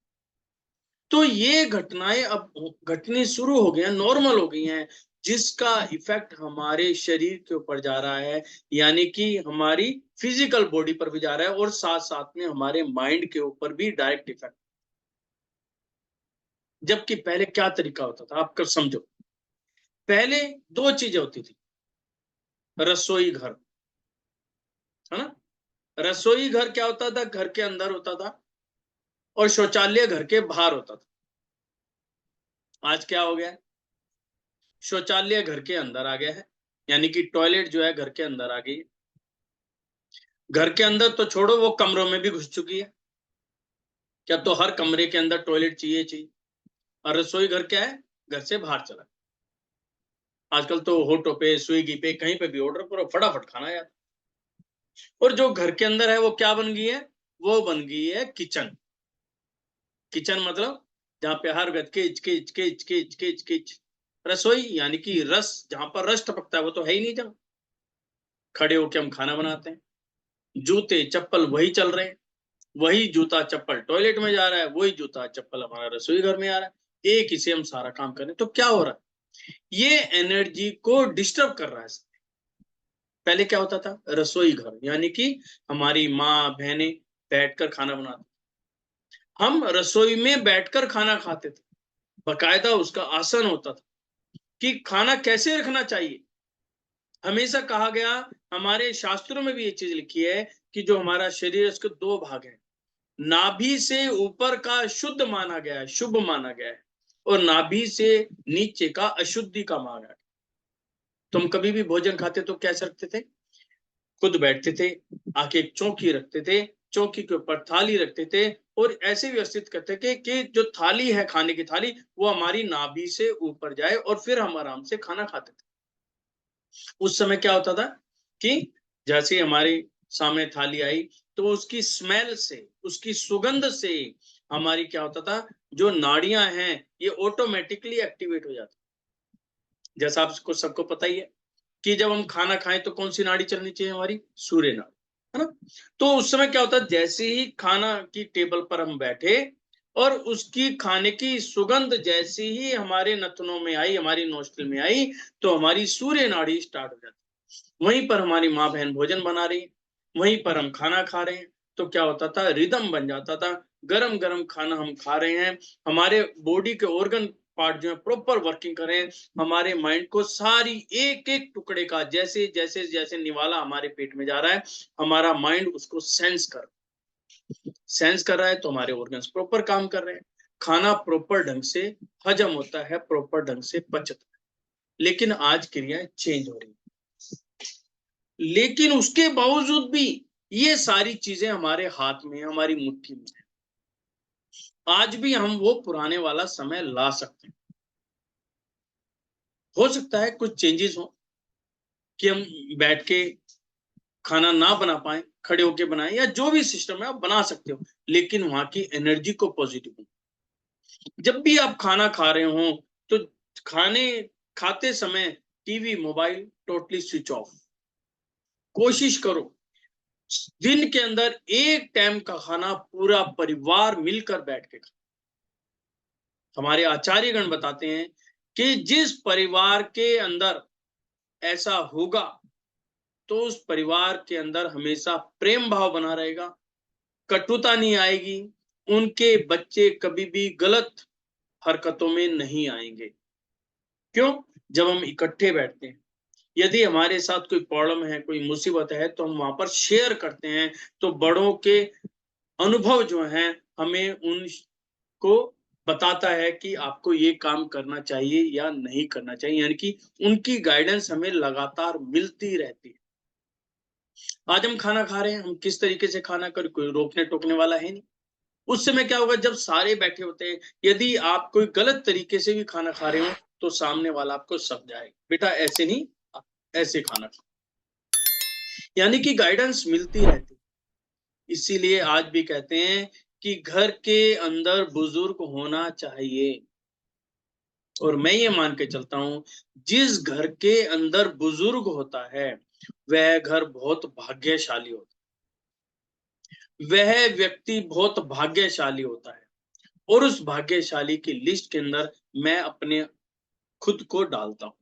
तो ये घटनाएं अब घटनी शुरू हो गई हैं, नॉर्मल हो गई हैं, जिसका इफेक्ट हमारे शरीर के ऊपर जा रहा है, यानी कि हमारी फिजिकल बॉडी पर भी जा रहा है और साथ साथ में हमारे माइंड के ऊपर भी डायरेक्ट इफेक्ट। जबकि पहले क्या तरीका होता था, आप कर समझो। पहले दो चीजें होती थी, रसोई घर, है ना। रसोई घर क्या होता था, घर के अंदर होता था, और शौचालय घर के बाहर होता था। आज क्या हो गया है, शौचालय घर के अंदर आ गया है, यानी कि टॉयलेट जो है घर के अंदर आ गई है। घर के अंदर तो छोड़ो, वो कमरों में भी घुस चुकी है। क्या तो हर कमरे के अंदर टॉयलेट चाहिए चाहिए। और रसोई घर क्या है, घर से बाहर चला। आजकल तो होटो पे, स्विगी पे, कहीं पे भी ऑर्डर करो, फटाफट खाना यार। और जो घर के अंदर है वो क्या बन गई है, वो बन गई है किचन। किचन मतलब जहां पे हर घर किच किच किच किच किच किच। रसोई यानी कि रस, जहां पर रस टपकता है वो तो है ही नहीं, जहां खड़े होके हम खाना बनाते हैं। जूते चप्पल वही चल रहे हैं, वही जूता चप्पल टॉयलेट में जा रहा है, वही जूता चप्पल हमारा रसोई घर में आ रहा है। एक ही से हम सारा काम करें तो क्या हो रहा है, ये एनर्जी को डिस्टर्ब कर रहा है। पहले क्या होता था, रसोई घर यानी कि हमारी माँ बहनें बैठकर खाना बनाती, हम रसोई में बैठकर खाना खाते थे, बकायदा उसका आसन होता था कि खाना कैसे रखना चाहिए। हमेशा कहा गया, हमारे शास्त्रों में भी ये चीज लिखी है कि जो हमारा शरीर है उसके दो भाग हैं। नाभि से ऊपर का शुद्ध माना गया है, शुभ माना गया है, और नाभि से नीचे का अशुद्धि का माना गया है। तुम कभी भी भोजन खाते तो कैसे रखते थे, खुद बैठते थे, आके एक चौकी रखते थे, चौकी के ऊपर थाली रखते थे, और ऐसे व्यवस्थित करते थे कि जो थाली है, खाने की थाली, वो हमारी नाभि से ऊपर जाए और फिर हम आराम से खाना खाते थे। उस समय क्या होता था कि जैसे हमारे सामने थाली आई तो उसकी स्मेल से, उसकी सुगंध से हमारी क्या होता था, जो नाड़ियां हैं ये ऑटोमेटिकली एक्टिवेट हो जाती। जैसा आपको सबको पता ही है कि जब हम खाना खाएं तो कौन सी नाड़ी चलनी चाहिए, हमारी सूर्य नाड़ी, है ना। तो उस समय क्या होता है, जैसे ही खाना की टेबल पर हम बैठे और उसकी खाने की सुगंध जैसे ही हमारे नथनों में आई, हमारी नोस्ट्रिल में आई, तो हमारी सूर्य नाड़ी स्टार्ट हो जाती। वहीं पर हमारी माँ बहन भोजन बना रही है, वहीं पर हम खाना खा रहे हैं, तो क्या होता था, रिदम बन जाता था। गरम गरम खाना हम खा रहे हैं, हमारे बॉडी के ऑर्गन पार्ट जो है प्रॉपर वर्किंग कर रहे हैं। हमारे माइंड को सारी एक एक टुकड़े का, जैसे जैसे जैसे निवाला हमारे पेट में जा रहा है, हमारा माइंड उसको सेंस कर रहा है, तो हमारे ऑर्गन्स प्रॉपर काम कर रहे हैं। खाना प्रॉपर ढंग से हजम होता है, प्रॉपर ढंग से पचता है। लेकिन आज क्रियाएं चेंज हो रही है, लेकिन उसके बावजूद भी ये सारी चीजें हमारे हाथ में, हमारी मुट्ठी में है। आज भी हम वो पुराने वाला समय ला सकते हैं। हो सकता है कुछ चेंजेस हो कि हम बैठ के खाना ना बना पाए, खड़े होके बनाए, या जो भी सिस्टम है आप बना सकते हो, लेकिन वहां की एनर्जी को पॉजिटिव। जब भी आप खाना खा रहे हो तो खाने खाते समय TV mobile totally switch off. कोशिश करो दिन के अंदर एक टाइम का खाना पूरा परिवार मिलकर बैठ के खाओ। हमारे आचार्यगण बताते हैं कि जिस परिवार के अंदर ऐसा होगा तो उस परिवार के अंदर हमेशा प्रेम भाव बना रहेगा, कटुता नहीं आएगी, उनके बच्चे कभी भी गलत हरकतों में नहीं आएंगे। क्यों, जब हम इकट्ठे बैठते हैं, यदि हमारे साथ कोई प्रॉब्लम है, कोई मुसीबत है, तो हम वहां पर शेयर करते हैं, तो बड़ों के अनुभव जो हैं हमें उनको बताता है कि आपको ये काम करना चाहिए या नहीं करना चाहिए, यानी कि उनकी गाइडेंस हमें लगातार मिलती रहती है। आज हम खाना खा रहे हैं, हम किस तरीके से खाना कर, कोई रोकने टोकने वाला है नहीं। उस समय क्या होगा, जब सारे बैठे होते हैं, यदि आप कोई गलत तरीके से भी खाना खा रहे हो तो सामने वाला आपको समझाएगा, बेटा ऐसे नहीं, ऐसे खाना खा, यानी कि गाइडेंस मिलती रहती। इसीलिए आज भी कहते हैं कि घर के अंदर बुजुर्ग होना चाहिए। और मैं ये मान के चलता हूं, जिस घर के अंदर बुजुर्ग होता है वह घर बहुत भाग्यशाली होता है, वह व्यक्ति बहुत भाग्यशाली होता है। और उस भाग्यशाली की लिस्ट के अंदर मैं अपने खुद को डालता हूं,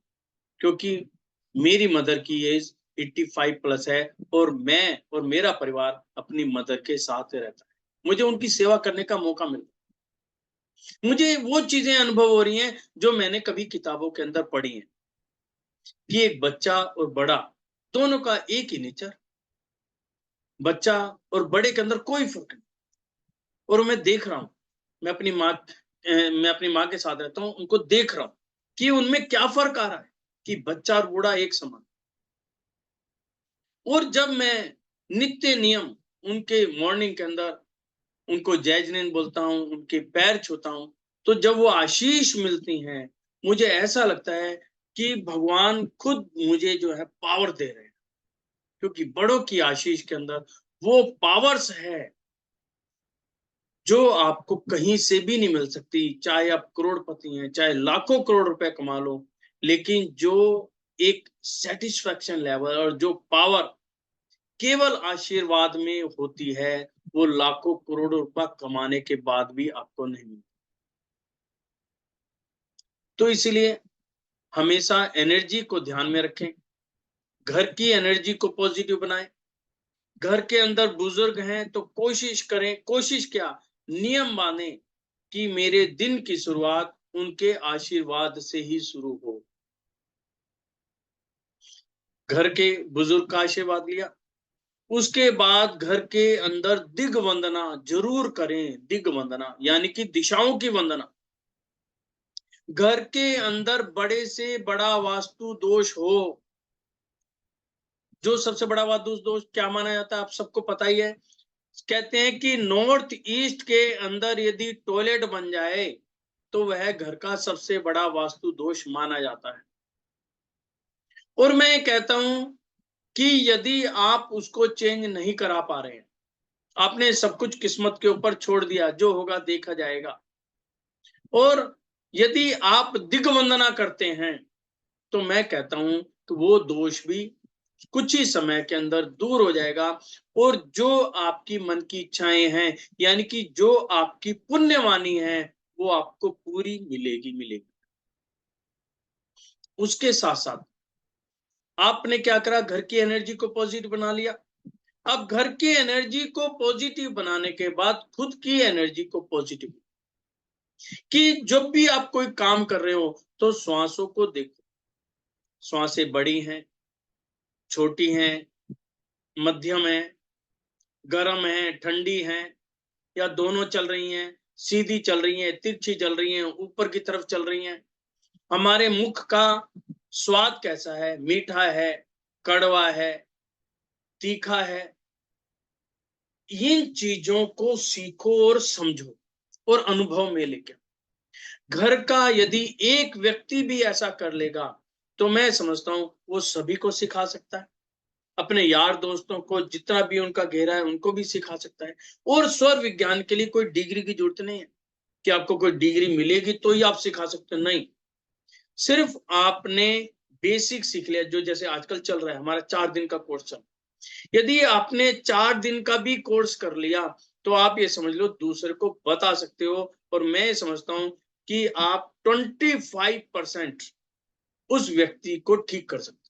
क्योंकि मेरी मदर की एज 85 प्लस है और मैं और मेरा परिवार अपनी मदर के साथ रहता है। मुझे उनकी सेवा करने का मौका मिलता है। मुझे वो चीजें अनुभव हो रही हैं जो मैंने कभी किताबों के अंदर पढ़ी हैं, कि एक बच्चा और बड़ा दोनों का एक ही नेचर, बच्चा और बड़े के अंदर कोई फर्क नहीं। और मैं देख रहा हूं, मैं अपनी माँ के साथ रहता हूं, उनको देख रहा हूं कि उनमें क्या फर्क आ रहा है, कि बच्चा और बूढ़ा एक समान। और जब मैं नित्य नियम उनके मॉर्निंग के अंदर उनको जय जिनेंद्र बोलता हूं, उनके पैर छूता हूं, तो जब वो आशीष मिलती हैं, मुझे ऐसा लगता है कि भगवान खुद मुझे जो है पावर दे रहे हैं, क्योंकि बड़ों की आशीष के अंदर वो पावर्स है जो आपको कहीं से भी नहीं मिल सकती। चाहे आप करोड़पति हैं, चाहे लाखों करोड़ रुपए कमा लो, लेकिन जो एक सेटिस्फैक्शन लेवल और जो पावर केवल आशीर्वाद में होती है, वो लाखों करोड़ों रुपए कमाने के बाद भी आपको नहीं मिलती। तो इसलिए हमेशा एनर्जी को ध्यान में रखें, घर की एनर्जी को पॉजिटिव बनाएं। घर के अंदर बुजुर्ग हैं तो कोशिश करें, कोशिश क्या, नियम माने कि मेरे दिन की शुरुआत उनके आशीर्वाद से ही शुरू हो। घर के बुजुर्ग का आशीर्वाद लिया, उसके बाद घर के अंदर दिग्वंदना जरूर करें। दिग्वंदना यानी कि दिशाओं की वंदना। घर के अंदर बड़े से बड़ा वास्तु दोष हो, जो सबसे बड़ा वास्तु दोष क्या माना जाता है आप सबको पता ही है। कहते हैं कि नॉर्थ ईस्ट के अंदर यदि टॉयलेट बन जाए तो वह घर का सबसे बड़ा वास्तु दोष माना जाता है। और मैं कहता हूं कि यदि आप उसको चेंज नहीं करा पा रहे हैं, आपने सब कुछ किस्मत के ऊपर छोड़ दिया, जो होगा देखा जाएगा, और यदि आप दिग्वंदना करते हैं, तो मैं कहता हूं कि वो दोष भी कुछ ही समय के अंदर दूर हो जाएगा। और जो आपकी मन की इच्छाएं हैं, यानी कि जो आपकी पुण्यवाणी है, वो आपको पूरी मिलेगी। उसके साथ साथ आपने क्या करा, घर की एनर्जी को पॉजिटिव बना लिया। अब घर की एनर्जी को पॉजिटिव बनाने के बाद खुद की एनर्जी को पॉजिटिव, कि जब भी आप कोई काम कर रहे हो तो श्वासों को देखो, श्वासें बड़ी हैं, छोटी हैं, मध्यम है, गर्म है, ठंडी है, या दोनों चल रही हैं, सीधी चल रही हैं, तिरछी चल रही हैं, ऊपर की तरफ चल रही हैं। हमारे मुख का स्वाद कैसा है, मीठा है, कड़वा है, तीखा है। इन चीजों को सीखो और समझो और अनुभव में लेके। घर का यदि एक व्यक्ति भी ऐसा कर लेगा तो मैं समझता हूं वो सभी को सिखा सकता है। अपने यार दोस्तों को जितना भी उनका गहरा है उनको भी सिखा सकता है। और स्वर विज्ञान के लिए कोई डिग्री की जरूरत नहीं है कि आपको कोई डिग्री मिलेगी तो ही आप सिखा सकते हो, नहीं। सिर्फ आपने बेसिक सीख लिया, जो जैसे आजकल चल रहा है हमारा 4 दिन का कोर्स चल, यदि आपने 4 दिन का भी कोर्स कर लिया तो आप ये समझ लो दूसरे को बता सकते हो। और मैं समझता हूं कि आप 25% उस व्यक्ति को ठीक कर सकते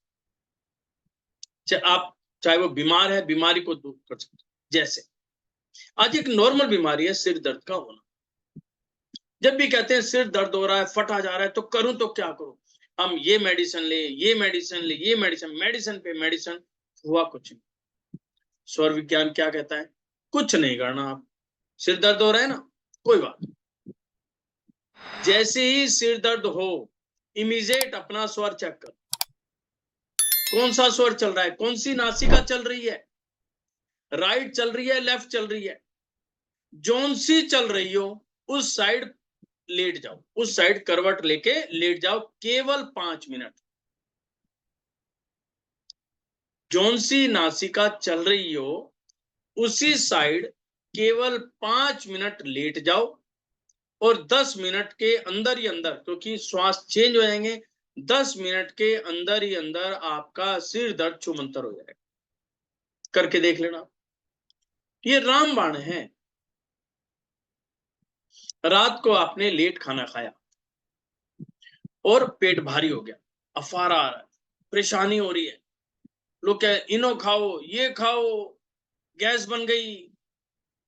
हो। आप चाहे वो बीमार है, बीमारी को दूर कर सकते हो। जैसे आज एक नॉर्मल बीमारी है सिर दर्द का होना। जब भी कहते हैं सिर दर्द हो रहा है, फटा जा रहा है, तो करूं तो क्या करूं, हम ये मेडिसिन ले, ये मेडिसिन ले, ये मेडिसिन, मेडिसिन पे मेडिसिन, हुआ कुछ नहीं। स्वर विज्ञान क्या कहता है, कुछ नहीं करना। आप सिर दर्द हो रहा है ना, कोई बात, जैसे ही सिर दर्द हो इमीडिएट अपना स्वर चेक कर, कौन सा स्वर चल रहा है, कौन सी नासिका चल रही है, राइट चल रही है, लेफ्ट चल रही है, जोन सी चल रही हो उस साइड लेट जाओ, उस साइड करवट लेके लेट जाओ, केवल 5 मिनट। जोन सी नासिका चल रही हो उसी साइड केवल 5 मिनट लेट जाओ, और 10 मिनट के अंदर ही अंदर, क्योंकि श्वास चेंज हो जाएंगे, 10 मिनट के अंदर ही अंदर आपका सिर दर्द छूमंतर हो जाएगा। करके देख लेना, ये रामबाण है। रात को आपने लेट खाना खाया और पेट भारी हो गया, अफारा आ रहा है, परेशानी हो रही है, लोग कह इनो खाओ, ये खाओ, गैस बन गई।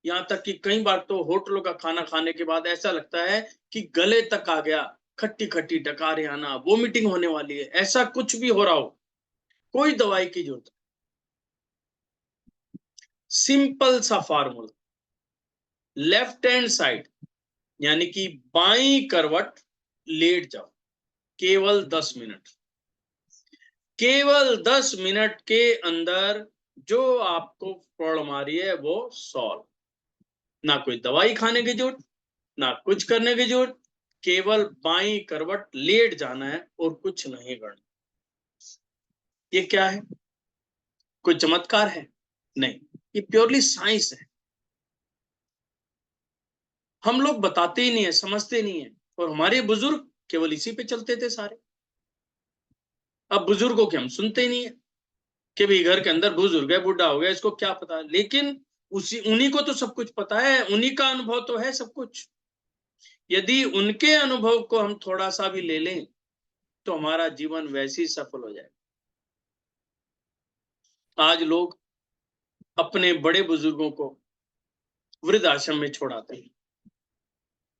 यहाँ तक कि कई बार तो होटलों का खाना खाने के बाद ऐसा लगता है कि गले तक आ गया, खट्टी खट्टी डकारे आना, वोमिटिंग होने वाली है, ऐसा कुछ भी हो रहा हो, कोई दवाई की जरूरत नहीं। सिंपल सा फार्मूला, लेफ्ट हैंड साइड यानी कि बाईं करवट लेट जाओ, केवल 10 मिनट, केवल 10 मिनट के अंदर जो आपको प्रॉब्लम आ रही है वो सॉल्व। ना कोई दवाई खाने की जरूरत, ना कुछ करने की जरूरत, केवल बाईं करवट लेट जाना है और कुछ नहीं करना। ये क्या है? कोई चमत्कार है? नहीं, ये प्योरली साइंस है। हम लोग बताते ही नहीं है, समझते नहीं है, और हमारे बुजुर्ग केवल इसी पे चलते थे सारे। अब बुजुर्गों के हम सुनते ही नहीं है कि भाई घर के अंदर बुजुर्ग है, बुढ़ा हो गया, इसको क्या पता। लेकिन उन्हीं को तो सब कुछ पता है, उन्हीं का अनुभव तो है सब कुछ। यदि उनके अनुभव को हम थोड़ा सा भी ले लें तो हमारा जीवन वैसे ही सफल हो जाए। आज लोग अपने बड़े बुजुर्गों को वृद्धाश्रम में छोड़ाते हैं,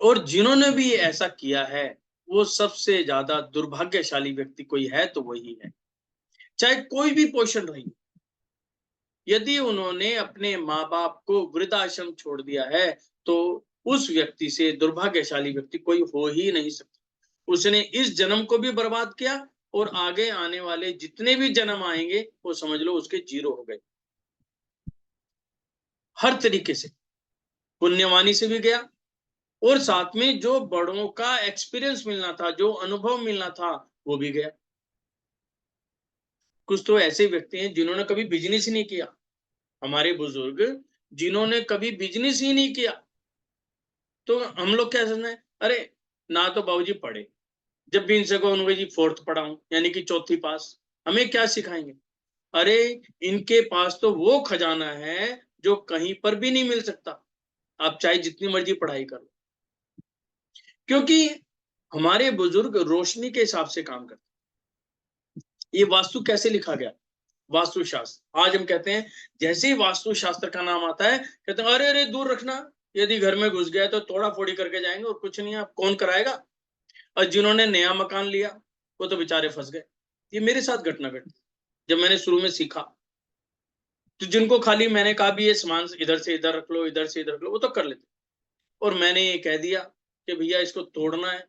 और जिन्होंने भी ऐसा किया है वो सबसे ज्यादा दुर्भाग्यशाली व्यक्ति कोई है तो वही है, चाहे कोई भी पोषण रही। यदि उन्होंने अपने माँ बाप को वृद्धाश्रम छोड़ दिया है तो उस व्यक्ति से दुर्भाग्यशाली व्यक्ति कोई हो ही नहीं सकता। उसने इस जन्म को भी बर्बाद किया और आगे आने वाले जितने भी जन्म आएंगे वो समझ लो उसके जीरो हो गए। हर तरीके से पुण्यवानी से भी गया, और साथ में जो बड़ों का एक्सपीरियंस मिलना था, जो अनुभव मिलना था, वो भी गया। कुछ तो ऐसे व्यक्ति हैं जिन्होंने कभी बिजनेस ही नहीं किया, हमारे बुजुर्ग जिन्होंने कभी बिजनेस ही नहीं किया। तो हम लोग क्या समझना है, अरे ना तो बाबूजी पढ़े, जब भी इनसे को उनके जी 4th पढ़ा हूं यानी कि 4थी पास, हमें क्या सिखाएंगे। अरे इनके पास तो वो खजाना है जो कहीं पर भी नहीं मिल सकता, आप चाहे जितनी मर्जी पढ़ाई कर लो। क्योंकि हमारे बुजुर्ग रोशनी के हिसाब से काम करते। ये वास्तु कैसे लिखा गया? वास्तुशास्त्र। आज हम कहते हैं जैसे ही वास्तुशास्त्र का नाम आता है कहते हैं अरे अरे दूर रखना, यदि घर में घुस गया तो तोड़ा फोड़ी करके जाएंगे और कुछ नहीं, आप कौन कराएगा। और जिन्होंने नया मकान लिया वो तो बेचारे फंस गए। ये मेरे साथ घटना घटी जब मैंने शुरू में सीखा। तो जिनको खाली मैंने कहा भी ये सामान इधर से इधर रख लो, इधर से इधर रख लो, वो तो कर लेते, और मैंने ये कह दिया कि भैया इसको तोड़ना है,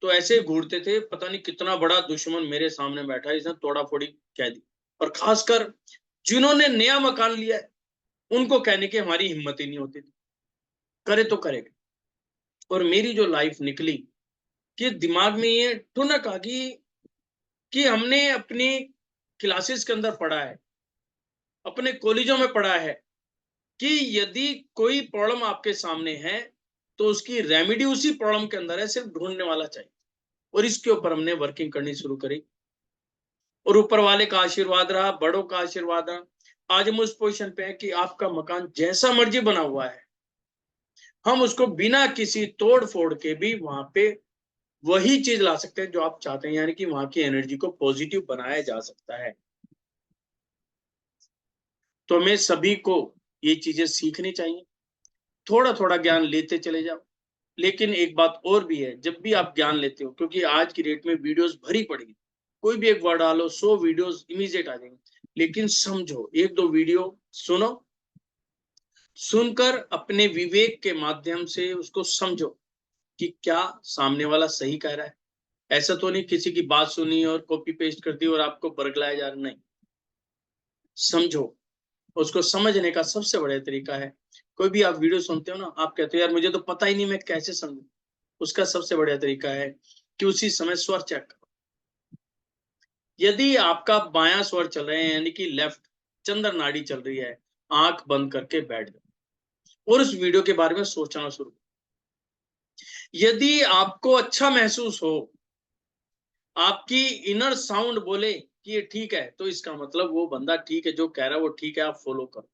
तो ऐसे घूरते थे, पता नहीं कितना बड़ा दुश्मन मेरे सामने बैठा है, इसने तोड़ा फोड़ी कह दी। और खासकर जिन्होंने नया मकान लिया है उनको कहने की हमारी हिम्मत ही नहीं होती थी, करे तो करेगा। और मेरी जो लाइफ निकली कि दिमाग में ये ठुनक आ गई कि हमने अपनी क्लासेस के अंदर पढ़ा है, अपने कॉलेजों में पढ़ा है कि यदि कोई प्रॉब्लम आपके सामने है तो उसकी रेमेडी उसी प्रॉब्लम के अंदर है, सिर्फ ढूंढने वाला चाहिए। और इसके ऊपर हमने वर्किंग करनी शुरू करी, और ऊपर वाले का आशीर्वाद रहा, बड़ों का आशीर्वाद रहा। आज हम उस पोजीशन पे हैं कि आपका मकान जैसा मर्जी बना हुआ है, हम उसको बिना किसी तोड़ फोड़ के भी वहां पे वही चीज ला सकते हैं जो आप चाहते हैं, यानी कि वहां की एनर्जी को पॉजिटिव बनाया जा सकता है। तो हमें सभी को ये चीजें सीखनी चाहिए, थोड़ा थोड़ा ज्ञान लेते चले जाओ। लेकिन एक बात और भी है, जब भी आप ज्ञान लेते हो, क्योंकि आज की डेट में वीडियोस भरी पड़ी, कोई भी एक वर्ड डालो 100 वीडियोस इमीडिएट आ जाएंगे, लेकिन समझो, एक दो वीडियो सुनो, सुनकर अपने विवेक के माध्यम से उसको समझो कि क्या सामने वाला सही कह रहा है। ऐसा तो नहीं किसी की बात सुनी और कॉपी पेस्ट कर दी और आपको बरगलाया जा रहा, नहीं। समझो, उसको समझने का सबसे बड़ा तरीका है, कोई भी आप वीडियो सुनते हो ना, आप कहते हो यार मुझे तो पता ही नहीं, मैं कैसे समझूं। उसका सबसे बढ़िया तरीका है कि उसी समय स्वर चेक करो। यदि आपका बायां स्वर चल रहे हैं यानी कि लेफ्ट चंद्र नाड़ी चल रही है, आंख बंद करके बैठ जाओ और उस वीडियो के बारे में सोचना शुरू। यदि आपको अच्छा महसूस हो, आपकी इनर साउंड बोले कि ये ठीक है, तो इसका मतलब वो बंदा ठीक है, जो कह रहा है वो ठीक है, आप फॉलो करो।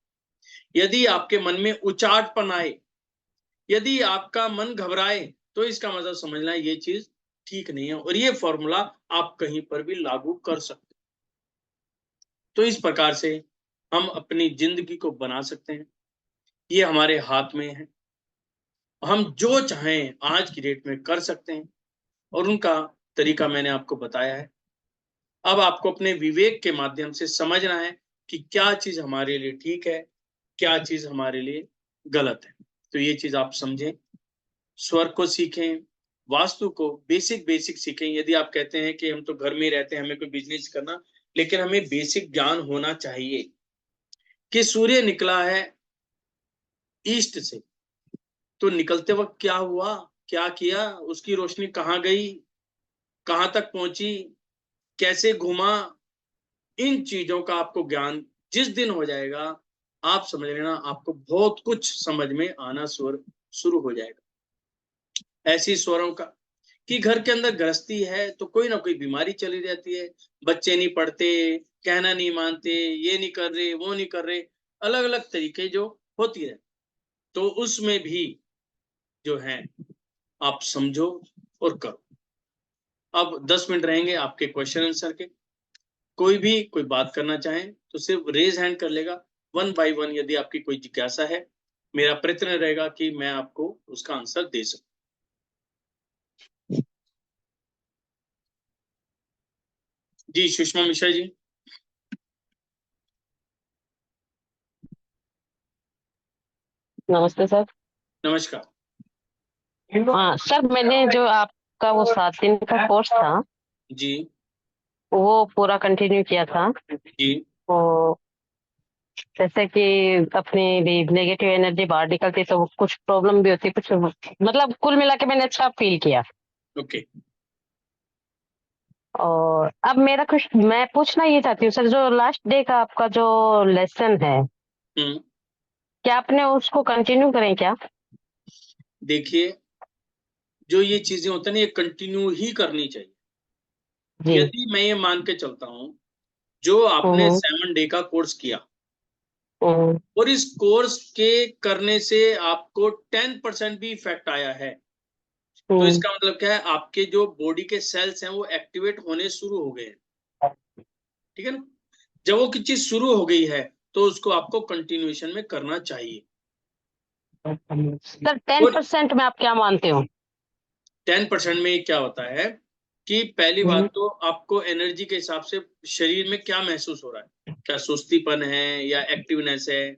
यदि आपके मन में उचाटपन आए यदि आपका मन घबराए तो इसका मतलब समझना है ये चीज ठीक नहीं है, और ये फॉर्मूला आप कहीं पर भी लागू कर सकते हैं। तो इस प्रकार से हम अपनी जिंदगी को बना सकते हैं, ये हमारे हाथ में है। हम जो चाहें आज की डेट में कर सकते हैं, और उनका तरीका मैंने आपको बताया है। अब आपको अपने विवेक के माध्यम से समझना है कि क्या चीज हमारे लिए ठीक है, क्या चीज हमारे लिए गलत है। तो ये चीज आप समझें, स्वर को सीखें, वास्तु को बेसिक बेसिक सीखें। यदि आप कहते हैं कि हम तो घर में ही रहते हैं, हमें कोई बिजनेस करना, लेकिन हमें बेसिक ज्ञान होना चाहिए कि सूर्य निकला है ईस्ट से, तो निकलते वक्त क्या हुआ, क्या किया, उसकी रोशनी कहाँ गई, कहाँ तक पहुंची, कैसे घूमा, इन चीजों का आपको ज्ञान जिस दिन हो जाएगा, आप समझ लेना आपको बहुत कुछ समझ में आना शुरू हो जाएगा। ऐसी स्वरों का कि घर के अंदर गृहस्थी है तो कोई ना कोई बीमारी चली रहती है, बच्चे नहीं पढ़ते, कहना नहीं मानते, ये नहीं कर रहे, वो नहीं कर रहे, अलग अलग तरीके जो होती है। तो उसमें भी जो है आप समझो और करो। अब 10 मिनट रहेंगे आपके क्वेश्चन आंसर के। कोई भी कोई बात करना चाहे तो सिर्फ रेज हैंड कर लेगा, 1 बाय 1। यदि आपकी कोई जिज्ञासा है, मेरा प्रयत्न रहेगा कि मैं आपको उसका आंसर दे सकूं। जी सुषमा मिश्रा जी। नमस्ते सर। नमस्कार। हाँ सर, मैंने जो आपका वो 7 दिन का कोर्स था जी वो पूरा कंटिन्यू किया था। जी तो जैसे कि अपनी नेगेटिव एनर्जी बाहर निकलती तो कुछ प्रॉब्लम भी होती, कुछ मतलब कुल मिला के मैंने अच्छा फील किया। ओके। और अब मेरा कुछ मैं पूछना ये चाहती हूँ सर, जो लास्ट डे का आपका जो लेसन है, हम्म। क्या आपने उसको कंटिन्यू करें क्या? देखिए, जो ये चीजें होती है ना, ये कंटिन्यू ही करनी चाहिए। जी। यदि मैं ये मान के चलता हूं, जो आपने हम्म 7 डे का कोर्स किया, हम्म और इस कोर्स के करने से आपको 10% भी इफेक्ट आया है, तो हम्म इसका मतलब क्या है, आपके जो बॉडी के सेल्स हैं वो एक्टिवेट होने शुरू हो गए हैं। ठीक है ना? जब वो चीज शुरू हो गई है तो उसको आपको कंटिन्यूएशन में करना चाहिए। सर, और 10% में आप क्या मानते हो? 10% में क्या होता है कि पहली हम्म बात तो आपको एनर्जी के हिसाब से शरीर में क्या महसूस हो रहा है, क्या सुस्तीपन है या एक्टिवनेस है,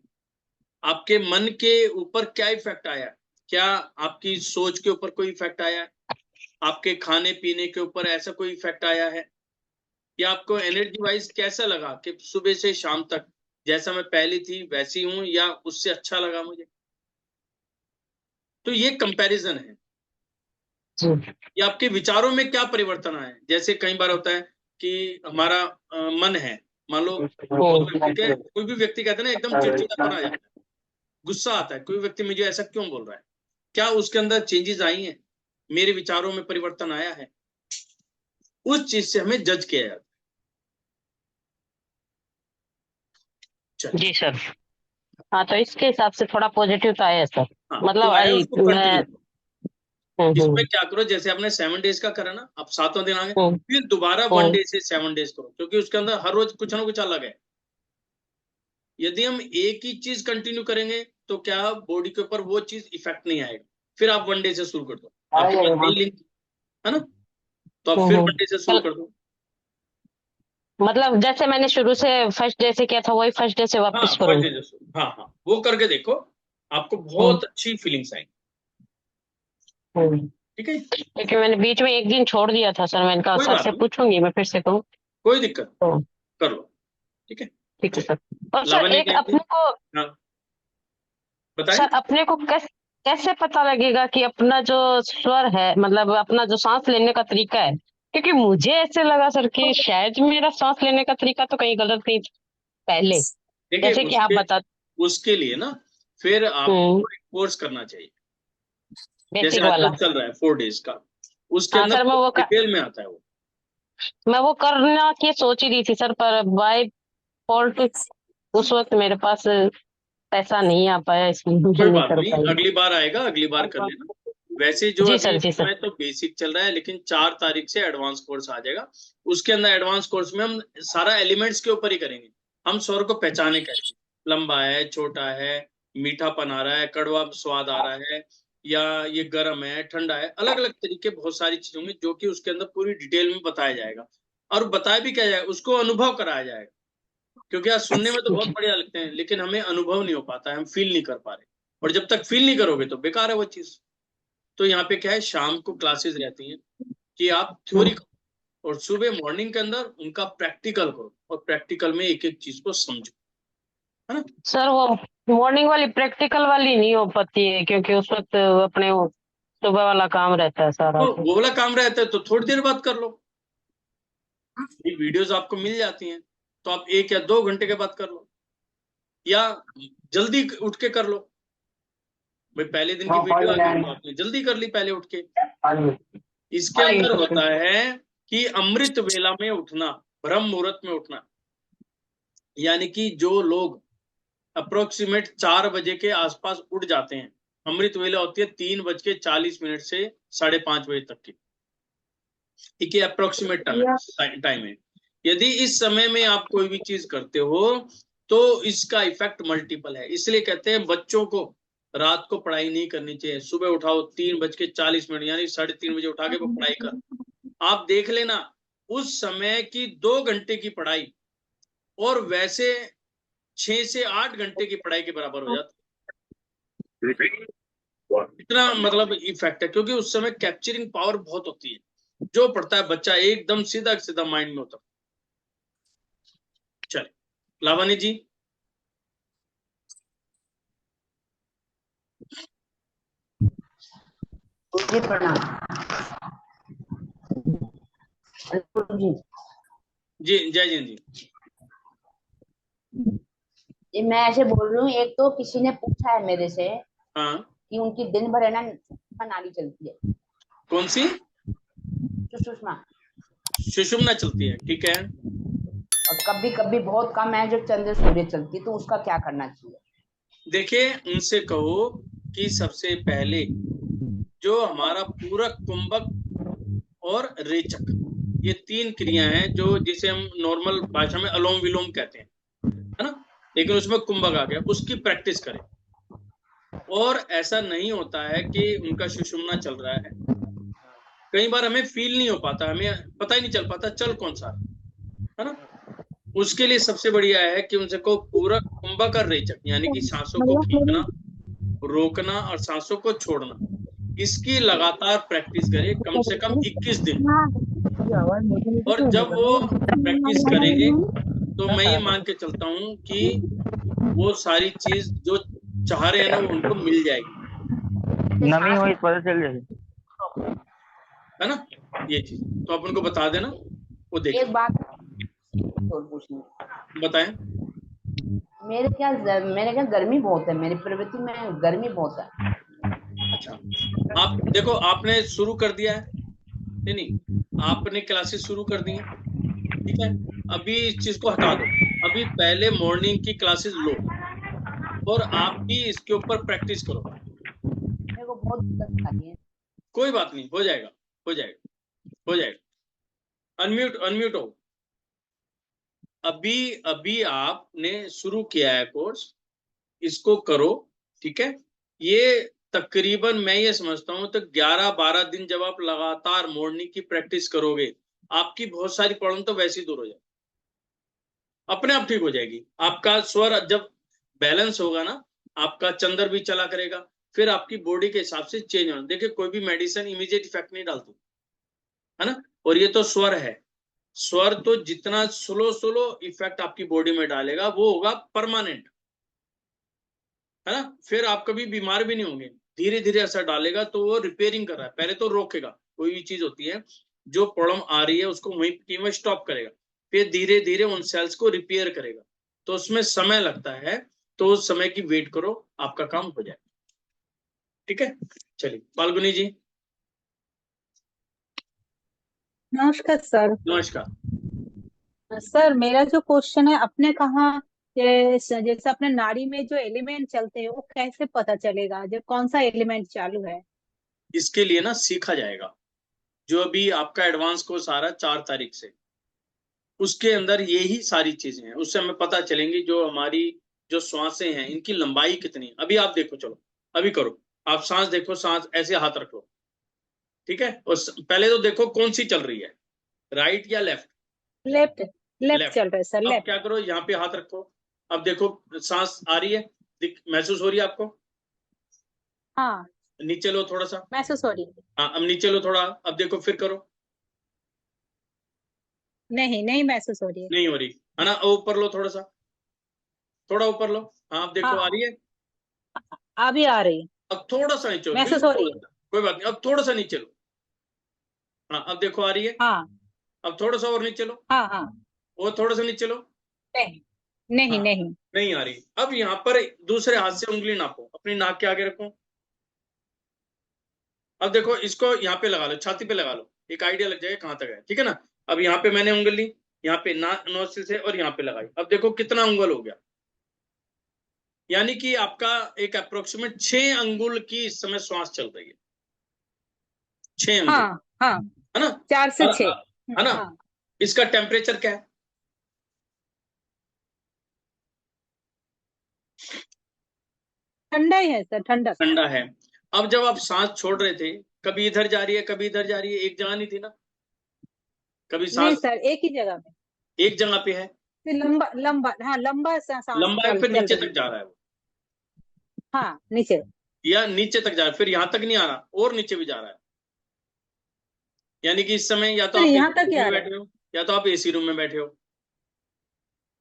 आपके मन के ऊपर क्या इफेक्ट आया, क्या आपकी सोच के ऊपर कोई इफेक्ट आया है, आपके खाने पीने के ऊपर ऐसा कोई इफेक्ट आया है, या आपको एनर्जी वाइज कैसा लगा कि सुबह से शाम तक जैसा मैं पहले थी वैसी हूं, या उससे अच्छा लगा मुझे। तो ये कंपैरिजन है। जी। ये आपके विचारों में क्या परिवर्तन आए। जैसे कई बार होता है कि हमारा मन है, मान लो कोई भी व्यक्ति कहता है ना एकदम चिड़चिड़ापन आ जाता है, गुस्सा आता है, कोई व्यक्ति मुझे ऐसा क्यों बोल रहा है, क्या उसके अंदर चेंजेस आई हैं, मेरे विचारों में परिवर्तन आया है, उस चीज से हमें जज किया जाता है। जी सर। हाँ, तो इसके हिसाब से थोड़ा पॉजिटिव तो आया सर। हाँ, तो मतलब आया, आई उसको मैं। कंटिन्यू। इसमें क्या करो, जैसे आपने 7 डेज का करा ना, अब 7वां दिन आ गया, हम्म फिर दोबारा 1 डे से 7 डेज करो, क्योंकि उसके अंदर हर रोज कुछ ना कुछ अलग है। यदि हम एक ही चीज कंटिन्यू करेंगे तो क्या बॉडी के ऊपर वो चीज इफेक्ट नहीं आएगा। फिर आप 1 डे से शुरू कर दो, आपके पास हम्म यही लिंक है ना, तो आप फिर 1 डे से शुरू कल कर दो। मतलब जैसे मैंने शुरू से फर्स्ट डे से किया था वही फर्स्ट डे से हाँ, वापस फर्स्ट करूँ? डे से शुरू, हाँ हाँ, वो करके देखो, आपको हम्म बहुत अच्छी फीलिंग्स आएंगी। हम्म। ठीक है, क्योंकि मैंने बीच में एक दिन छोड़ दिया था सर, मैंने कहा कोई सर बात से नहीं, पूछूंगी मैं फिर से कहूँ। कोई दिक्कत, तो कर लो। ठीक है, ठीक है सर। और सर लावण्य एक कहीं थी। अपने को, हाँ, बताएं। सर अपने को कैसे पता लगेगा कि अपना जो स्वर है, मतलब अपना जो सांस लेने का तरीका है? क्योंकि मुझे ऐसे लगा सर कि शायद मेरा सांस लेने का तरीका तो कहीं गलत नहीं था पहले, देखिए, जैसे कि आप उसके बता। उसके लिए ना फिर आपको एक कोर्स करना चाहिए। जैसे बेसिक आजकल वाला। चल रहा है 4 डेज का, उसके हाँ अंदर सर, बहुत डिटेल में आता है वो। मैं वो करना की सोच ही रही थी सर, पर बाय फॉल्ट उस वक्त मेरे पास पैसा नहीं आ पाया इसलिए कोई नहीं बात कर नहीं, पाई। अगली बार आएगा, अगली बार कर लेना। वैसे जो जी अभी सर, इस जी सर। समय तो बेसिक चल रहा है, लेकिन 4 तारीख से एडवांस कोर्स आ जाएगा। उसके अंदर एडवांस कोर्स में हम सारा एलिमेंट्स के ऊपर ही करेंगे। हम स्वर को पहचाने कैसे, लंबा है, छोटा है, मीठापन आ रहा है, कड़वा स्वाद आ रहा है, या ये गर्म है, ठंडा है, अलग अलग तरीके, बहुत सारी चीजों में, जो कि उसके अंदर पूरी डिटेल में बताया जाएगा। और बताया भी क्या जाएगा, उसको अनुभव कराया जाएगा। क्योंकि आज सुनने में तो बहुत बढ़िया लगते हैं, लेकिन हमें अनुभव नहीं हो पाता है, हम फील नहीं कर पा रहे। और जब तक फील नहीं करोगे तो बेकार है वो चीज। तो यहाँ पे क्या है, शाम को क्लासेस रहती हैं कि आप थ्योरी करो और सुबह मॉर्निंग के अंदर उनका प्रैक्टिकल करो, और प्रैक्टिकल में एक एक चीज को समझो, है ना। सर वो मॉर्निंग वाली प्रैक्टिकल वाली नहीं हो पाती है, क्योंकि उस वक्त अपने वो सुबह वाला काम रहता है सारा। तो वो वाला काम रहता है तो थोड़ी देर बाद कर लो, ये वीडियोस आपको मिल जाती हैं, तो आप 1 या 2 घंटे के बाद कर लो, या जल्दी उठ के कर लो। भाई पहले दिन की वीडियो आ गई तो आपने जल्दी कर ली पहले उठ के। इसके अंदर होता है कि अमृत वेला में उठना, ब्रह्म मुहूर्त में उठना, यानी कि जो लोग अप्रोक्सीमेट 4 बजे के आसपास उठ जाते हैं, अमृत वेला होती है 3:40 से 5:30 बजे तक की, ठीक है, अप्रोक्सीमेट टाइम है। यदि इस समय में आप कोई भी चीज करते हो तो इसका इफेक्ट मल्टीपल है। इसलिए कहते हैं बच्चों को रात को पढ़ाई नहीं करनी चाहिए, सुबह उठाओ 3:40 यानी 3:30 बजे उठा के वो पढ़ाई कर। आप देख लेना उस समय की 2 घंटे की पढ़ाई और वैसे 6 से 8 घंटे की पढ़ाई के बराबर हो जाती है। इतना मतलब इफेक्ट है, क्योंकि उस समय कैप्चरिंग पावर बहुत होती है, जो पढ़ता है बच्चा एकदम सीधा सीधा माइंड में होता। चले लावणी जी। जी प्रणाम। जी जी जय जैन जी। ये मैं ऐसे बोल रही हूँ, एक तो किसी ने पूछा है मेरे से हाँ, कि उनकी दिन भर है ना सुषमा नाड़ी चलती है। कौन सी? सुषमा। सुषुम्ना चलती है, ठीक है। और कभी कभी बहुत कम है जो चंद्र सूर्य चलती है, तो उसका क्या करना चाहिए? देखिए उनसे कहो कि सबसे पहले जो हमारा पूरक, कुंभक और रेचक, ये 3 क्रिया हैं जो जिसे हम नॉर्मल भाषा में अलोम विलोम कहते हैं, है ना, लेकिन उसमें कुंभक आ गया, उसकी प्रैक्टिस करें। और ऐसा नहीं होता है कि उनका सुषुम्ना चल रहा है, कई बार हमें फील नहीं हो पाता, हमें पता ही नहीं चल पाता चल कौन सा है ना। उसके लिए सबसे बढ़िया है कि उनसे को पूरक, कुंभक और रेचक, यानी कि सांसों को खींचना, रोकना और सांसों को छोड़ना, इसकी लगातार प्रैक्टिस करें कम से कम 21 दिन। और जब वो प्रैक्टिस करेंगे तो मैं ये मान के चलता हूँ कि वो सारी चीज जो चाह रहे हैं ना वो उनको मिल जाएगी, नमी हुई पता चल जाएगी, है ना। ये चीज तो आप उनको बता देना, वो देख एक बात और पूछनी, बताएं। मेरे क्या गर्मी बहुत है, मेरी प्रवृत्ति में गर्मी बहुत है। अच्छा, आप देखो आपने शुरू कर दिया है, नहीं आपने क्लासेस शुरू कर दी हैं, ठीक है। अभी इस चीज को हटा दो, अभी पहले मॉर्निंग की क्लासेस लो और आप भी इसके ऊपर प्रैक्टिस करो। मेरे को बहुत दिक्कत आ रही है। कोई बात नहीं, हो जाएगा, हो जाएगा, हो जाएगा। अनम्यूट अनम्यूट हो। अभी अभी आपने शुरू किया है कोर्स, इसको करो, ठीक है। ये तकरीबन मैं ये समझता हूं तो 11-12 दिन जब आप लगातार मॉर्निंग की प्रैक्टिस करोगे, आपकी बहुत सारी प्रॉब्लम तो वैसे ही दूर हो जाए, अपने आप ठीक हो जाएगी। आपका स्वर जब बैलेंस होगा ना, आपका चंद्र भी चला करेगा, फिर आपकी बॉडी के हिसाब से चेंज होना। देखिए कोई भी मेडिसिन इमीडिएट इफेक्ट नहीं डालती, है ना। और ये तो स्वर है, स्वर तो जितना स्लो स्लो इफेक्ट आपकी बॉडी में डालेगा वो होगा परमानेंट, है ना। फिर आप कभी बीमार भी नहीं होंगे, धीरे धीरे असर डालेगा, तो वो रिपेयरिंग कर रहा है, पहले तो रोकेगा, कोई भी चीज होती है जो प्रॉब्लम आ रही है उसको वहीं में स्टॉप करेगा, फिर धीरे धीरे उन सेल्स को रिपेयर करेगा, तो उसमें समय लगता है, तो उस समय की वेट करो, आपका काम हो जाएगा, ठीक है। चलिए फाल्गुनी जी। नमस्कार सर। नमस्कार। सर मेरा जो क्वेश्चन है, आपने कहा जैसे अपने नाड़ी में जो एलिमेंट चलते हैं वो कैसे पता चलेगा जब कौन सा एलिमेंट चालू है? इसके लिए ना सीखा जाएगा। जो अभी आपका एडवांस कोर्स आ रहा है 4 तारीख से, उसके अंदर यही सारी चीजें हैं। उससे हमें पता चलेंगी जो हमारी जो श्वासें हैं इनकी लंबाई कितनी। अभी आप देखो, चलो अभी करो, आप सांस देखो, सांस ऐसे हाथ रख लो, ठीक है। और पहले तो देखो कौन सी चल रही है, राइट या लेफ्ट? लेफ्ट। Left left. चल रहा है सर, अब लेफ्ट। क्या करो, यहाँ पे हाथ रखो। अब देखो सांस आ रही है, महसूस हो रही है आपको? हाँ, नीचे लो थोड़ा सा। महसूस हो रही है। हाँ, अब नीचे लो थोड़ा। अब देखो, फिर करो। नहीं, नहीं महसूस हो रही है। नहीं हो रही है ना? ऊपर लो थोड़ा सा, थोड़ा ऊपर लो। हाँ, अब देखो आ हाँ, रही है। अभी आ रही है, अब थोड़ा सा नीचे लो, महसूस बिल्कुल हो रही है। कोई बात नहीं, अब थोड़ा सा नीचे लो। हाँ, अब देखो आ रही है। हाँ, अब थोड़ा सा और नीचे लो, हाँ, हाँ। और थोड़ा सा नीचे लो। नहीं, नहीं, हाँ, नहीं। नहीं आ रही। अब यहाँ पर दूसरे हाथ से उंगली नापो, अपनी नाक के आगे रखो। अब देखो इसको यहाँ पे लगा लो, छाती पे लगा लो, एक आइडिया लग जाएगा कहाँ तक है, ठीक है ना। अब यहाँ पे मैंने उंगली ली, यहाँ पे नोस्ट्रिल से और यहाँ पे लगाई। अब देखो कितना अंगुल हो गया, यानी कि आपका एक अप्रोक्सीमेट 6 अंगुल की इस समय श्वास चल रही है। 6 अंगुल, हाँ, हाँ, है ना? 4 से और 6। है ना? हाँ, इसका टेम्परेचर क्या है? ठंडा ही है सर, ठंडा। ठंडा है। अब जब आप सांस छोड़ रहे थे, कभी इधर जा रही है, कभी इधर जा रही है, एक जगह नहीं थी ना? कभी नहीं सांस सर, एक ही जगह में। एक जगह पे है, फिर लंबा लंबा, हाँ, लंबा सांस लंबा है, चल फिर चल नीचे रही तक है। जा रहा है वो, हाँ, नीचे। या नीचे तक जा रहा है, फिर यहां तक नहीं आ रहा, और नीचे भी जा रहा है। यानी कि इस समय या तो सर आप यहाँ एसी तक रूम ही आ में रहा है। बैठे हो, या तो आप एसी रूम में बैठे हो, तो